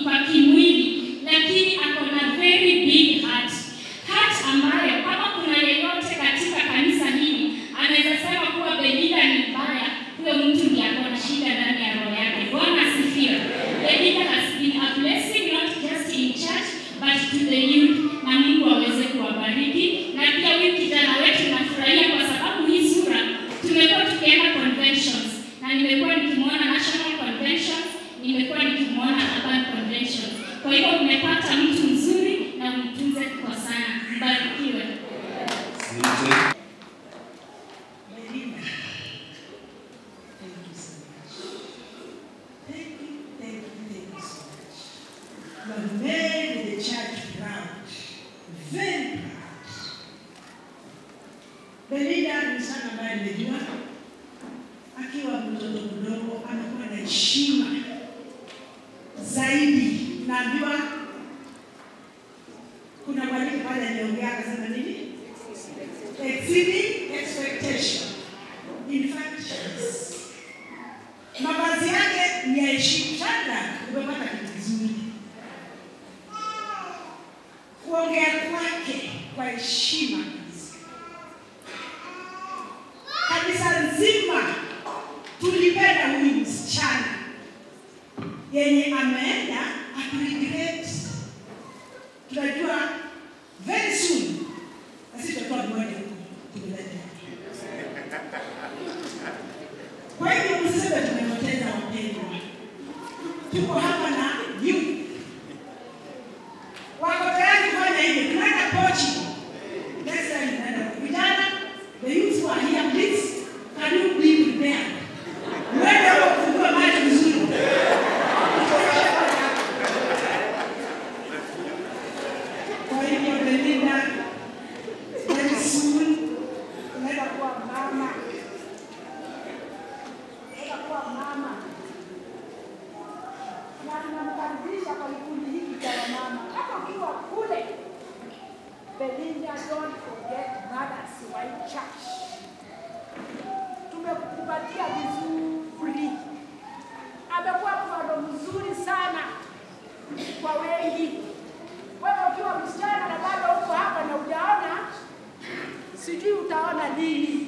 kwa kimwili, lakini ako na very big heart. Heart ambayo kama kuna yeyote katika kanisa hili anaweza sema kuwa Belinda ni mbaya, huyo mtu ndiye ako na shida ndani ya roho yake. Bwana asifiwe. Belinda has been a blessing not just in church but to the youth, na Mungu aweze kuwabariki. Na pia huyu kijana wetu nafurahia kwa sababu hii sura tumekuwa tukienda conventions, na nimekuwa nikimwona national conventions, nimekuwa nikimwona urban conventions. Kwa hiyo umepata mtu mzuri na mtunze kwa sana. Mbarikiwe. You have made the church proud, very proud. heshima kabisa. Kanisa nzima tulipenda huyu msichana yenye ameenda aturegret. Tunajua very soon na sisi tutakuwa mmoja huko kumleta. Kwa hivyo msiseme tumepoteza wapendwa. Tuko hapa na youth. Wako tayari kufanya hivi. Tunaenda pochi. Next time tunaenda vijana. The youth who are here, please, can you be prepared? Mwende huko kufungua macho vizuri. Kwa hivyo Belinda, very soon, unaenda kuwa mama. Unaenda kuwa mama. Na tunamkaribisha kwa kikundi hiki cha wamama. Hata ukiwa kule, Belinda, don't forget Mothers White Church. Tumekupatia vizuri. Amekuwa mfano mzuri sana kwa wengi. Wewe ukiwa msichana na bado uko hapa na hujaona, sijui utaona lini.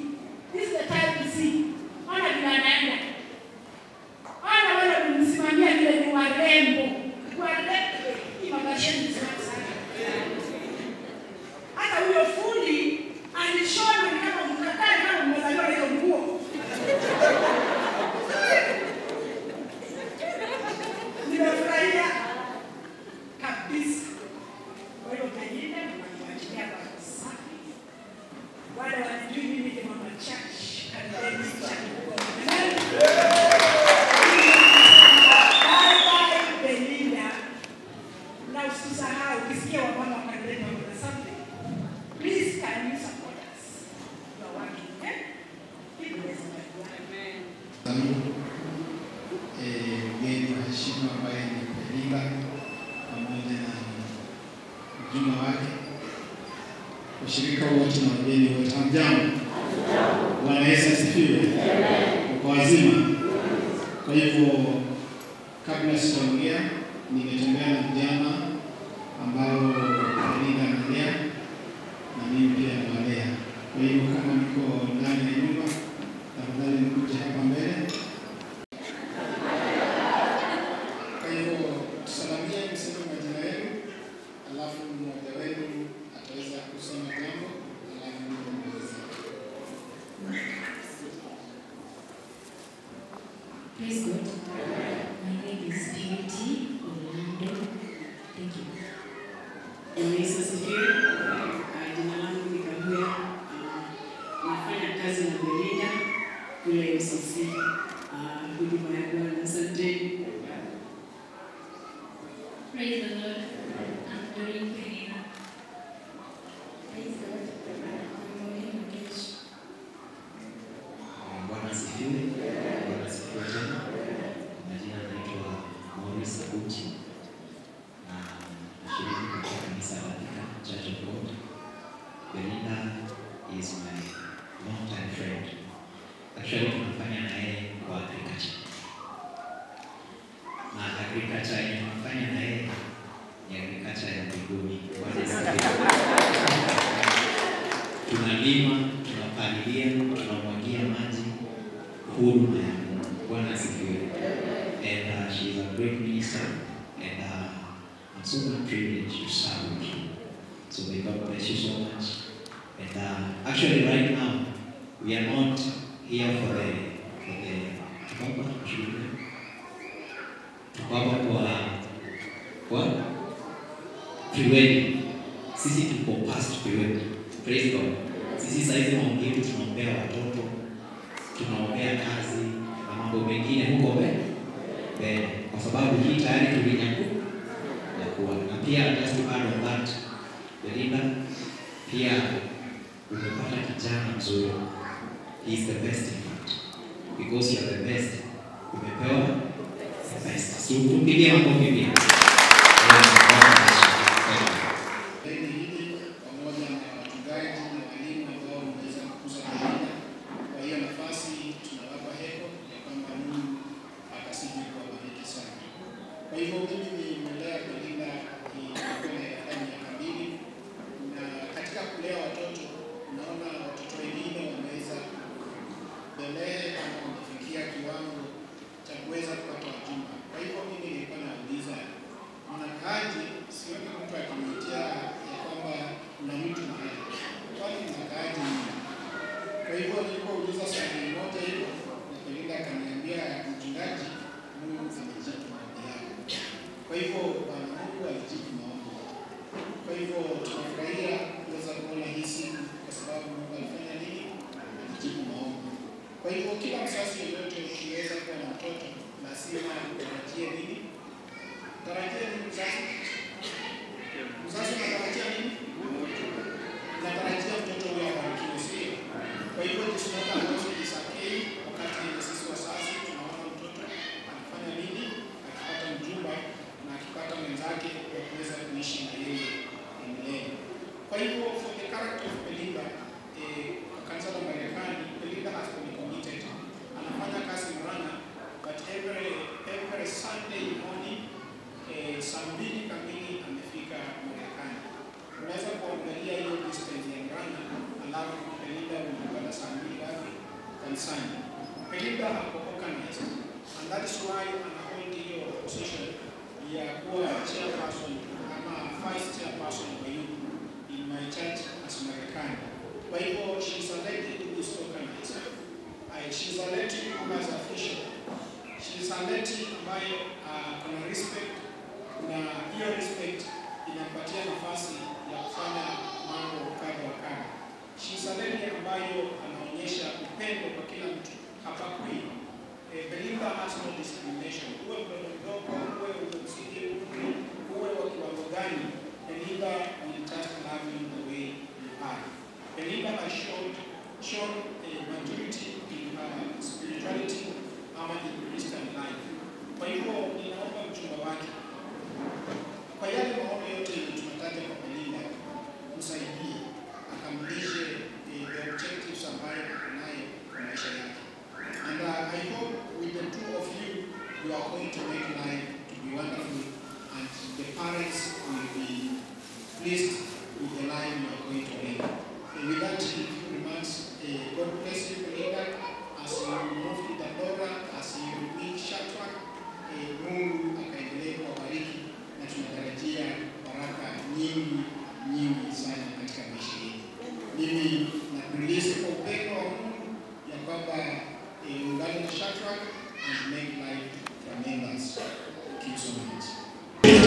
This is the time to see. Ona vile anaenda. Ona wale kumsimamia vile ni warembo. Warembo. Hii magasheni sana. Hata huyo fundi alishona ni kama mkakani kama mmezaliwa na hiyo nguo. Nimefurahia kabisa. Kwa hiyo Belinda tunamwachilia kwa safi. Wale wanajui mimi ni mama church. Karibuni church. Bye Belinda. Na usisahau ukisikia wamama karibuni mama something. Please can you support us? You are working, okay? Keep blessing us. Amen. Mgeni wa heshima ambaye ni Belinda pamoja na mjumbe wake, washirika wote na wageni wote, hamjambo? Bwana Yesu asifiwe. Uko wazima? Kwa hivyo kabla sijaongea, nimetembea na vijana ambao Belinda analea na mimi pia nawalea. Kwa hivyo kama niko ndani ya nyumba, tafadhali nikuje hapa mbele. Kwa hivyo tusalamie, mseme majina yenu, alafu mmoja wenu ataweza kusema jambo, alafu mmoja. Praise God. My name is Purity Orlando. Thank you. Yesu asifiwe. Jina langu ni Kahuya. Nafanya kazi na Belinda kule MCC. Huduma ya Bwana. Asante. Praise the Lord. I'm doing Belinda. Praise God. I'm Maureen Mukesh. Bwana asifiwe. Bwana asifiwe tena. Majina naitwa Maurice Abuchi. Nashiriki katika kanisa la Church of God. Belinda is my long-time friend. Actually tunafanya na yeye kwa agriculture. Na agriculture yenye tunafanya na yeye ni agriculture ya mbinguni. Bwana asifiwe. Tunalima, tunapalilia, tunamwagia maji, huduma ya Mungu. Bwana asifiwe. And she is a great minister, and I'm so privileged to serve with you. So may God bless you so much. And actually right now, we are not here for the pre-wedding. Sisi tuko past pre-wedding. Praise God. Sisi saizi maombi yetu tunaombea watoto, tunaombea kazi na mambo mengine huko mbele. Kwa sababu hii tayari tulinyakuwa. Na pia just to add on that, Belinda, pia umepata kijana mzuri. He is the best in fact. Because you are the best. Umepewa the best. So tumpigie makofi pia. Pamoja na wachungaji na walimu ambao wameweza kukuza Belinda. Kwa hiyo nafasi tunawapa heko ya kwamba Mungu akasije kuwabariki sana. Kwa hivyo mimi nimelea Belinda kwa miaka 2 na katika hawajaendelea ama wamefikia kiwango cha kuweza kupata wajumbe. Kwa hivyo mimi nilikuwa nauliza mnakaaje? Sioni mtu akiniitia ya kwamba kuna mtu mahali, kwani mnakaaje nini? Kwa hivyo nilipouliza swali moja hilo, na Belinda akaniambia mchungaji, Mungu amejibu maombi yako. Kwa hivyo Bwana Mungu alijibu maombi. Kwa hivyo tunafurahia kuweza kuona hii siku kwa sababu Mungu alifanya nini? Alijibu maombi. Kwa hivyo kila mzazi yeyote ukiweza kuwa na mtoto lazima utarajie nini? Tarajia nini mzazi? Mzazi unatarajia nini? Unatarajia mtoto huyo abarikiwe, sio? Kwa hivyo tusiona ambazo isakei wakati sisi wazazi tunaona mtoto anafanya nini? Akipata mjumba na akipata mwenzake wa kuweza kuishi na yeye milele. Kwa hivyo for the character of Belinda, kwa kanisa la Marekani, Belinda has been committed. Anafanya kazi Murang'a, but every Sunday morning saa 2 kamili amefika Marekani. Unaweza kuangalia hiyo distance ya Murang'a, alafu Belinda unapata saa 2 wapi kanisani. Belinda ako organized, and that is why anahold hiyo position ya kuwa chairperson ama vice chairperson kwa youth in my church as Marekani. Kwa hivyo she is a lady who is organized. She is a lady who has a vision. She is a lady ambayo kuna respect, na hiyo respect inapatia nafasi ya kufanya mambo kadha wa kadha. She is a lady ambayo anaonyesha upendo kwa kila mtu hapa kweli. Belinda has no discrimination. Uwe mtoto mdogo, uwe umzidi umri, uwe wa kiwango gani, Belinda will just love you the way you are. Belinda has shown a maturity in her spirituality ama in Christian life. Kwa hivyo ninaomba mchumba wake, kwa yale maono yote tunataja kwa Belinda, msaidie akamilishe the objectives ambayo anayo kwa maisha yake. And I hope with the two of you, you are going to make life to be wonderful, and the parents will be pleased with the life you are going to live. With that, few remarks, God bless you, Belinda, as you move to the Dora, as you meet Shadrach, Mungu akaendelee kuwabariki, na tunatarajia baraka nyingi sana katika maisha yetu. Mimi nakuuliza kwa upendo wa Mungu ya kwamba ungane na Shadrach and make life tremendous. Thank you so much. Thank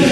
you.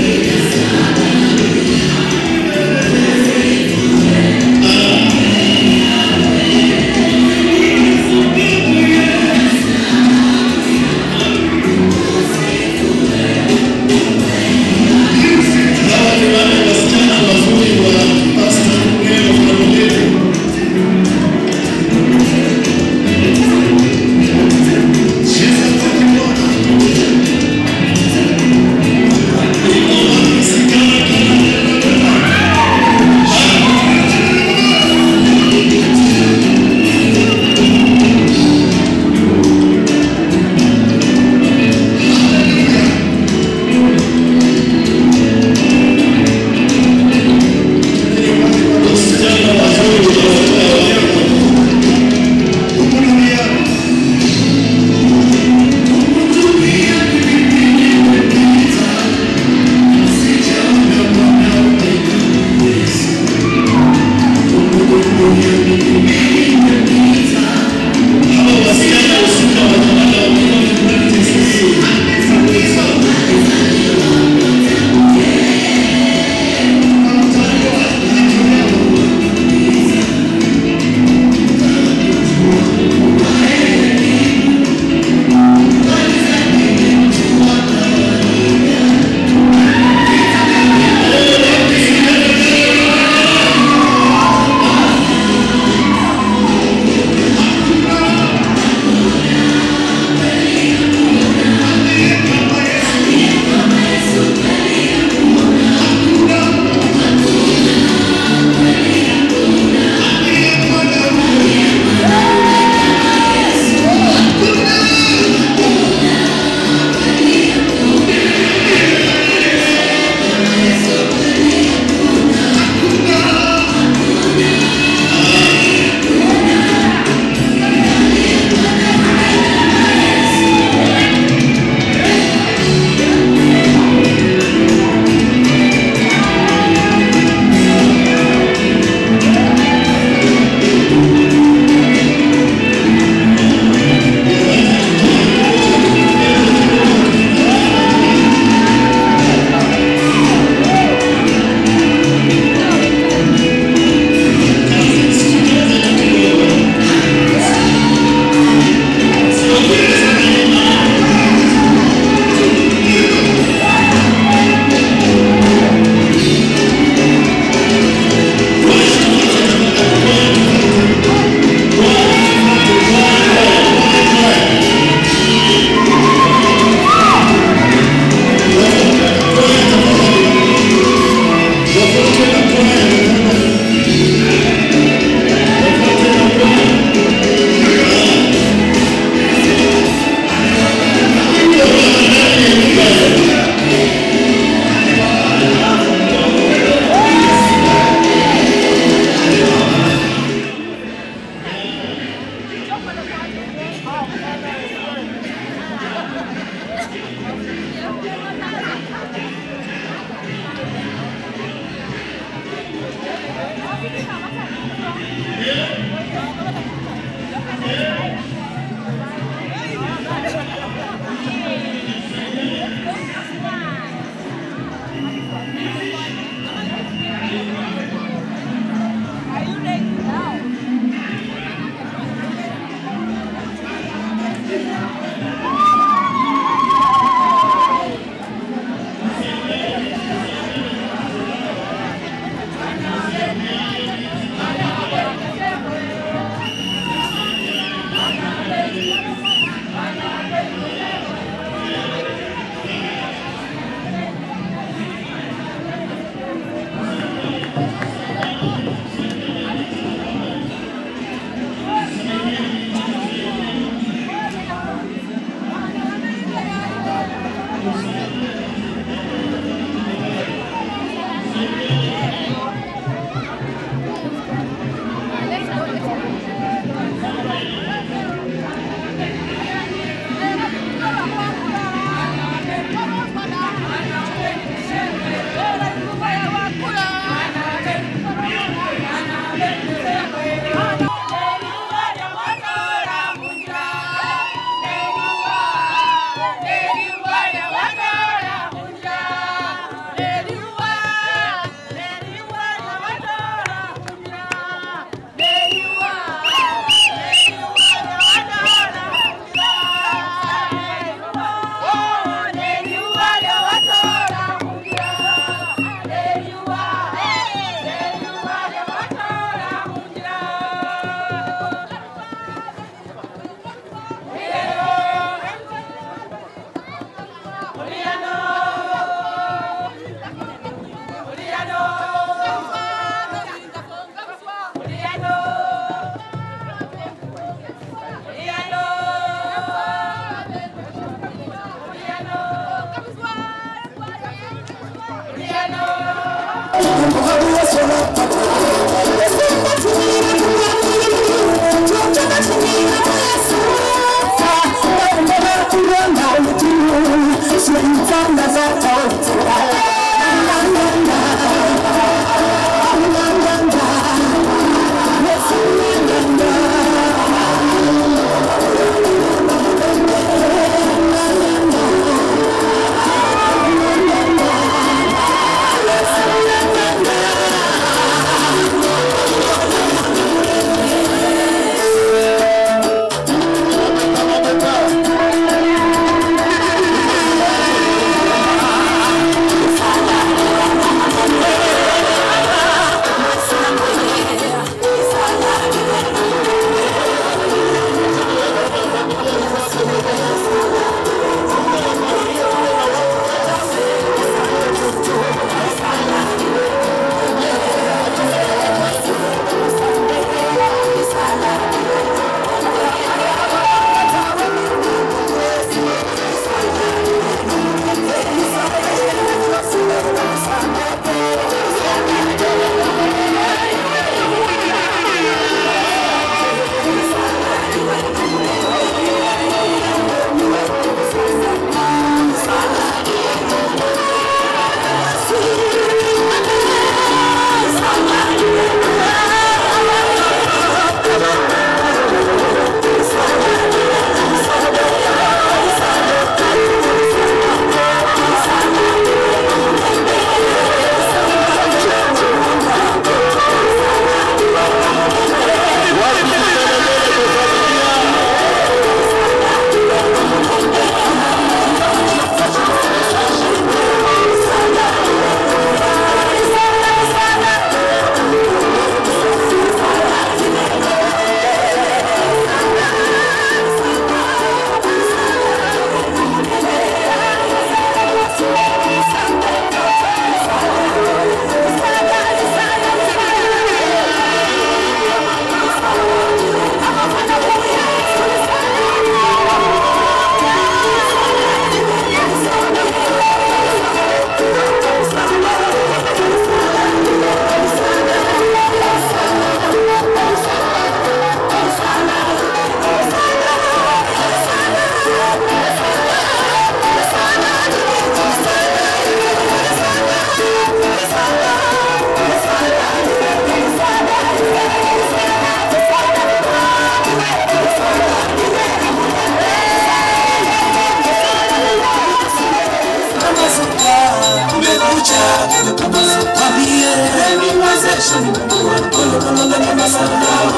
nimewezesha Mungu wangu. Pole pole ndani masahau.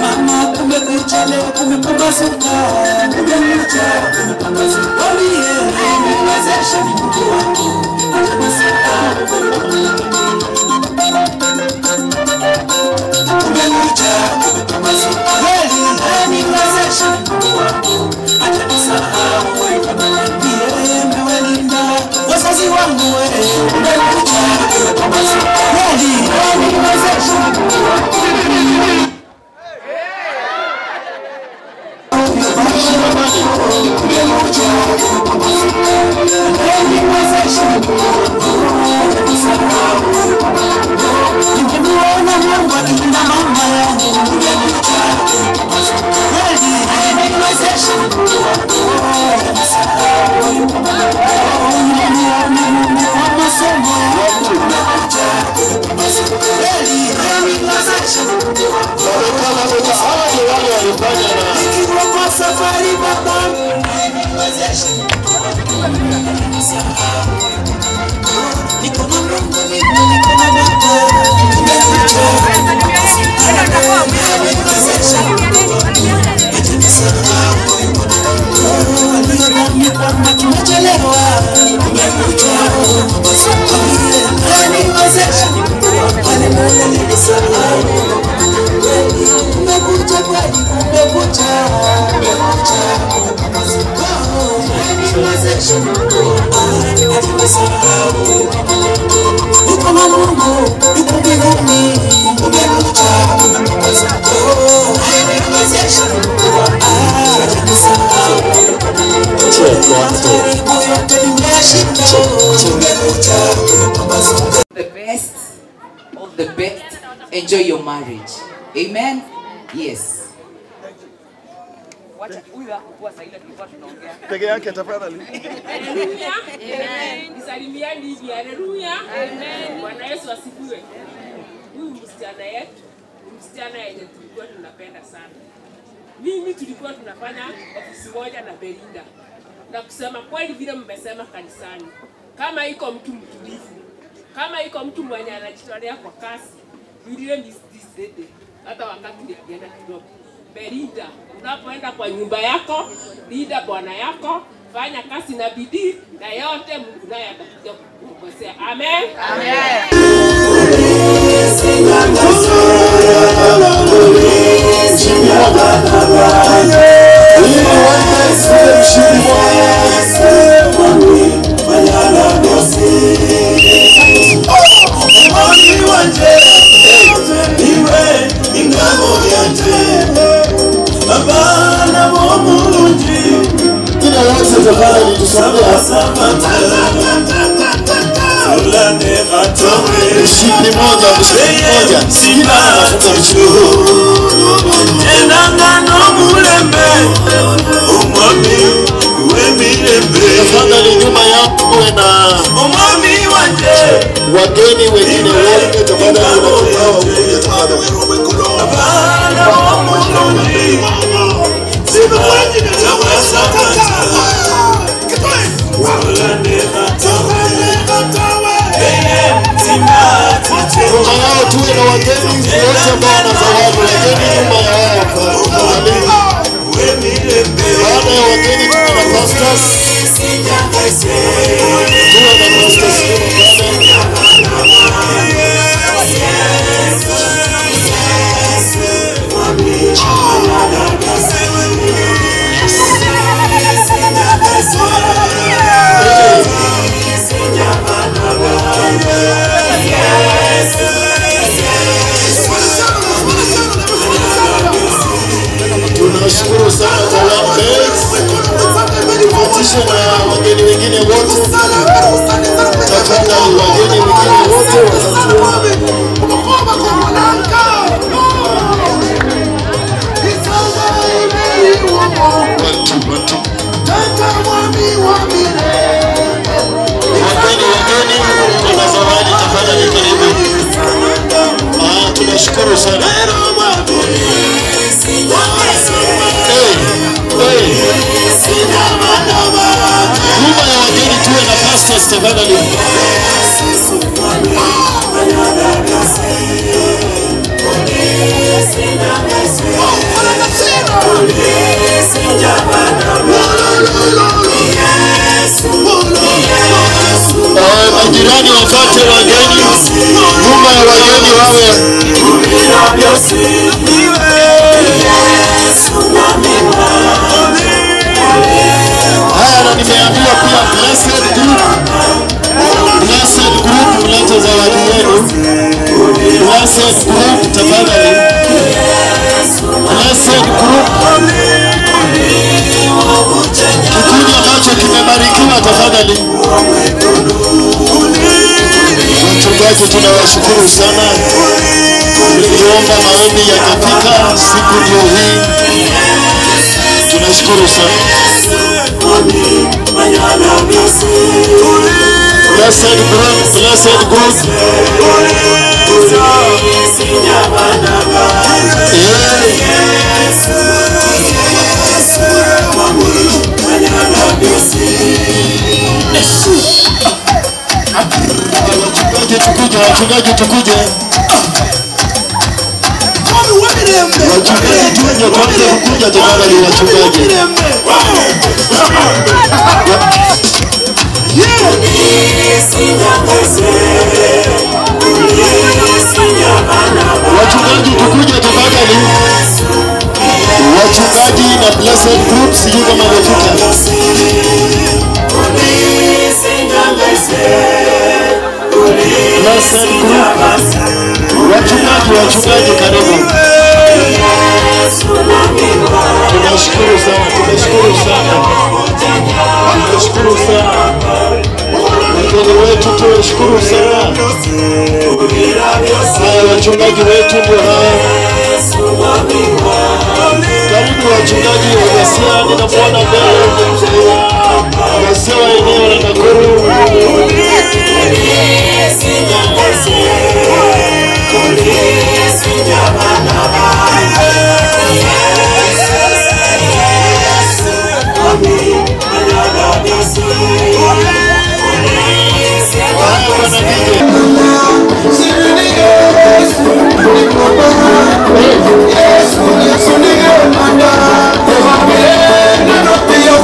Mama kumekucha leo kumepambazuka. Kumekucha kumepambazuka. Nimewezesha Mungu wangu. Acha nisahau. Kumekucha kumepambazuka. Nimewezesha Mungu wangu. Acha nisahau. Nimewalinda wazazi wangu wewe. Kumekucha kumepambazuka. Nimewezesha Mungu wangu. Nimemuona Mungu akilinda mama yangu. Nimewezesha Mungu wangu. Nimemuona kwa masomo yangu. Nimewezesha Mungu wangu. Nikiwa kwa safari baba. Nimewezesha Mungu wangu. Niko na Mungu, niko na baba. Niko na Mungu, niko mbinguni. All the best. Enjoy your marriage. Amen. Yes. Peke yake tafadhali. Haleluya. Amen. Nisalimieni hivi. Haleluya. Amen. Bwana Yesu asifiwe. Huyu msichana yetu, msichana yenye tulikuwa tunapenda sana. Mimi tulikuwa tunafanya ofisi moja na Belinda. Na kusema kweli vile mmesema kanisani. Kama iko mtu mtulivu, kama iko mtu mwenye anajitolea kwa kazi, vile miss this day. Hata wakati nilienda kidogo. Belinda, unapoenda kwa nyumba yako, linda bwana yako, fanya kazi na bidii na yote Mungu naye atakuja kukukosea. Amen. Amen. Mshindi moja. Enangano mulembe, umwami wemilembe. Tafadhali nyuma yako na umwami wanje. Wageni wengine wote tafadhali wakuja tafadhali. Abana w'omulungi, sibawanyi nyuma yao tuwe na wageni wote ambao wana zawadi. Wageni nyuma yao tafadhali. Baada ya wageni tuwe na pastors. Tuwe na pastors tunashukuru sana kwa Lambex. Tupatishe wawe. Haya, na nimeambiwa pia blessed group mlete zawadi yenu. Blessed group tafadhali. Blessed group. Kikundi ambacho kimebarikiwa tafadhali. Wachungaji tunawashukuru sana. Tuliomba maombi yakafika, siku ndio hii. Tunashukuru sana. Blessed group, blessed group. Wachungaji tukuje. Wachungaji tuje tuanze kukuja tafadhali wachungaji. Wachungaji tukuje tafadhali. Wachungaji na blessed group sijui kama wamefika. Blessed group. Wachungaji karibu. Tunashukuru sana, tunashukuru sana. Tunashukuru sana. Wageni wetu tunashukuru sana. Haya, wachungaji wetu ndio haya. Karibu wachungaji wa Gasiani na Bwana mbele. Wasewa eneo la Nakuru. Yes,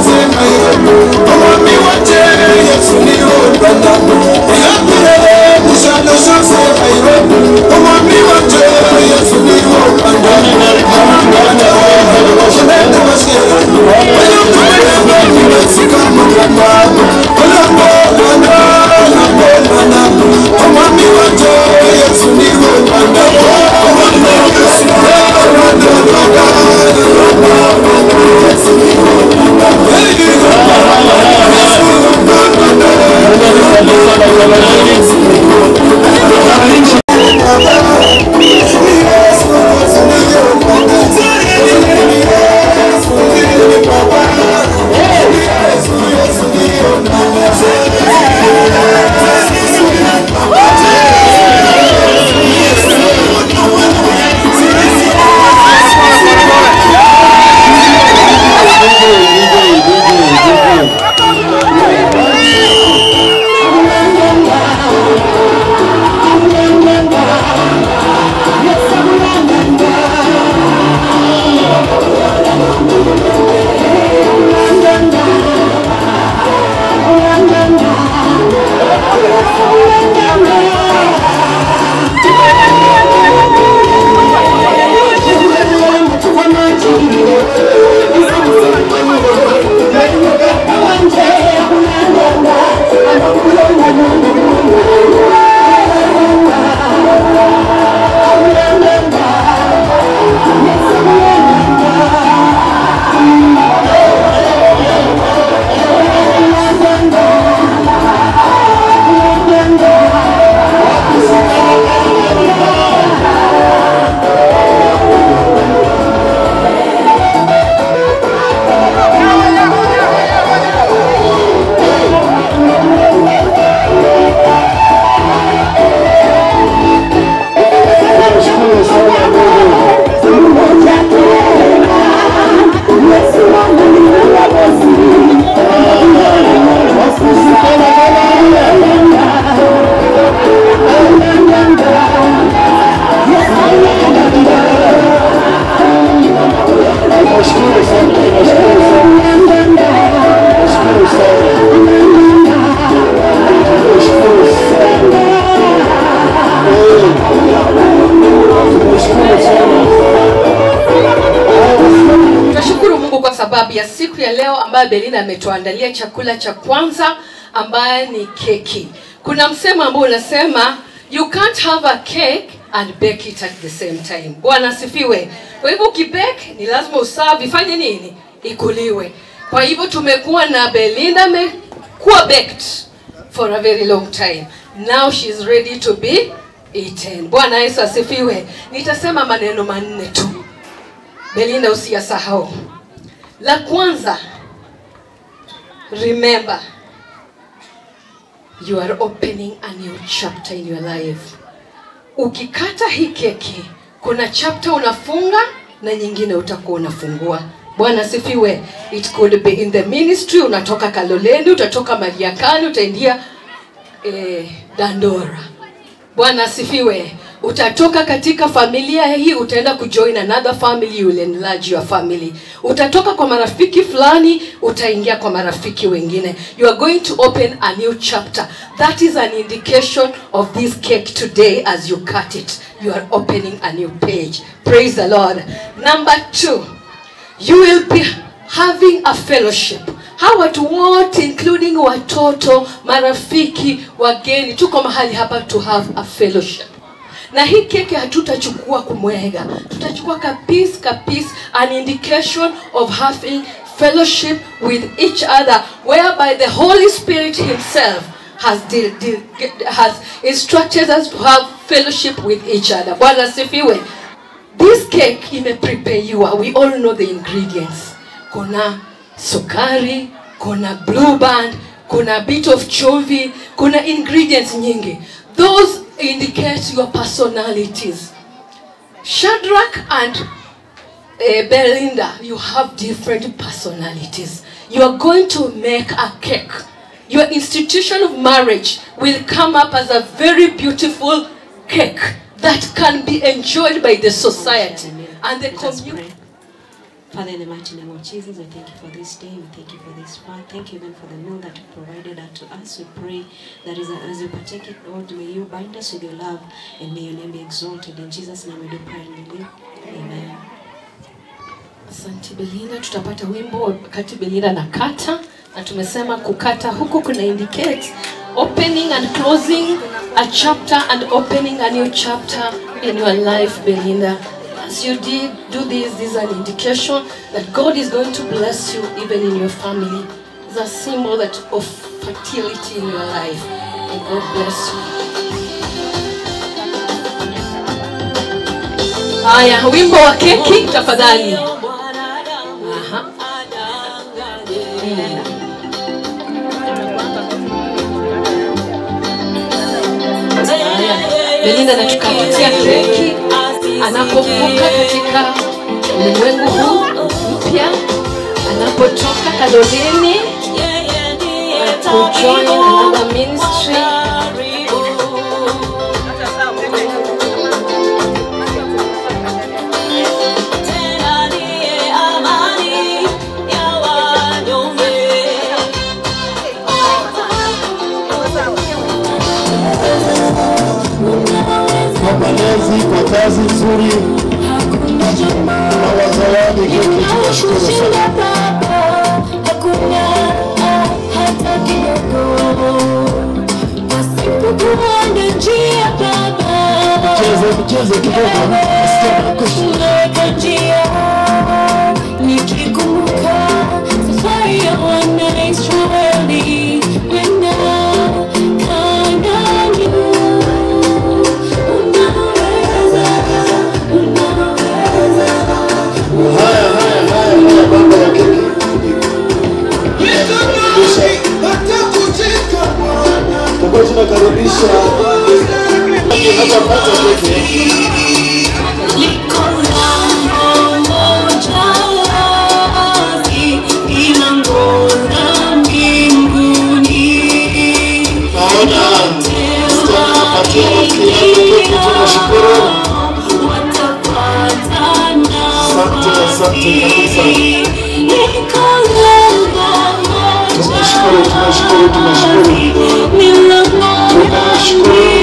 sababu ya siku ya leo ambayo Belinda ametuandalia chakula cha kwanza ambaye ni keki. Kuna msemo ambao unasema you can't have a cake and bake it at the same time. Bwana asifiwe. Kwa hivyo ukibake ni lazima usawa ifanye nini? Ikuliwe. Kwa hivyo tumekuwa na Belinda amekuwa baked for a very long time. Now she is ready to be eaten. Bwana Yesu asifiwe. Nitasema maneno manne tu. Belinda usiyasahau. La kwanza, remember you are opening a new chapter in your life. Ukikata hii keki, kuna chapter unafunga na nyingine utakuwa unafungua. Bwana asifiwe. It could be in the ministry, unatoka Kaloleni, utatoka Mariakani, utaingia Dandora. Bwana asifiwe. Utatoka katika familia hii, utaenda kujoin another family, you will enlarge your family. Utatoka kwa marafiki fulani, utaingia kwa marafiki wengine. You are going to open a new chapter. That is an indication of this cake today as you cut it. You are opening a new page. Praise the Lord. Number 2, you will be having a fellowship. Hawa watu wote including watoto, marafiki, wageni, tuko mahali hapa to have a fellowship. Na hii keki hatutachukua kumwega. Tutachukua kapis, an indication of having fellowship with each other, whereby the Holy Spirit himself has instructed us to have fellowship with each other. Bwana asifiwe. This cake imeprepare. We all know the ingredients. Kuna sukari, kuna blue band, kuna bit of chumvi, kuna ingredients nyingi. Those indicate your personalities. Shadrach and Belinda, you have different personalities. You are going to make a cake. Your institution of marriage will come up as a very beautiful cake that can be enjoyed by the society and the community. Father, in the mighty name of Jesus, I thank you for this day. We thank you for this fun. Thank you even for the meal that you provided unto us. We pray that as you partake it, Lord, may you bind us with your love and may your name be exalted. In Jesus' name we do pray and believe. Amen. Asante Belinda, tutapata wimbo wakati Belinda na kata, na tumesema kukata huku kuna indicate opening and closing a chapter and opening a new chapter in your life, Belinda. As you do this is an indication that God is going to bless you even in your family. It's a symbol of fertility in your life. And God bless you. Haya, wimbo wa keki tafadhali. Aha. Belinda anatukatia keki anapovuka katika ulimwengu huu mpya, anapotoka Kaloleni to join another ministry. Malezi kwa kazi nzuri na wazawadi keki, tunashukuru sana. Hakuna hata kidogo wasipokuona njia baba, mcheze kidogo nasikia njia nikikumbuka safari ya wana Israeli wenda tunakaribisha hapa keki. Asante kabisa. Tunashukuru.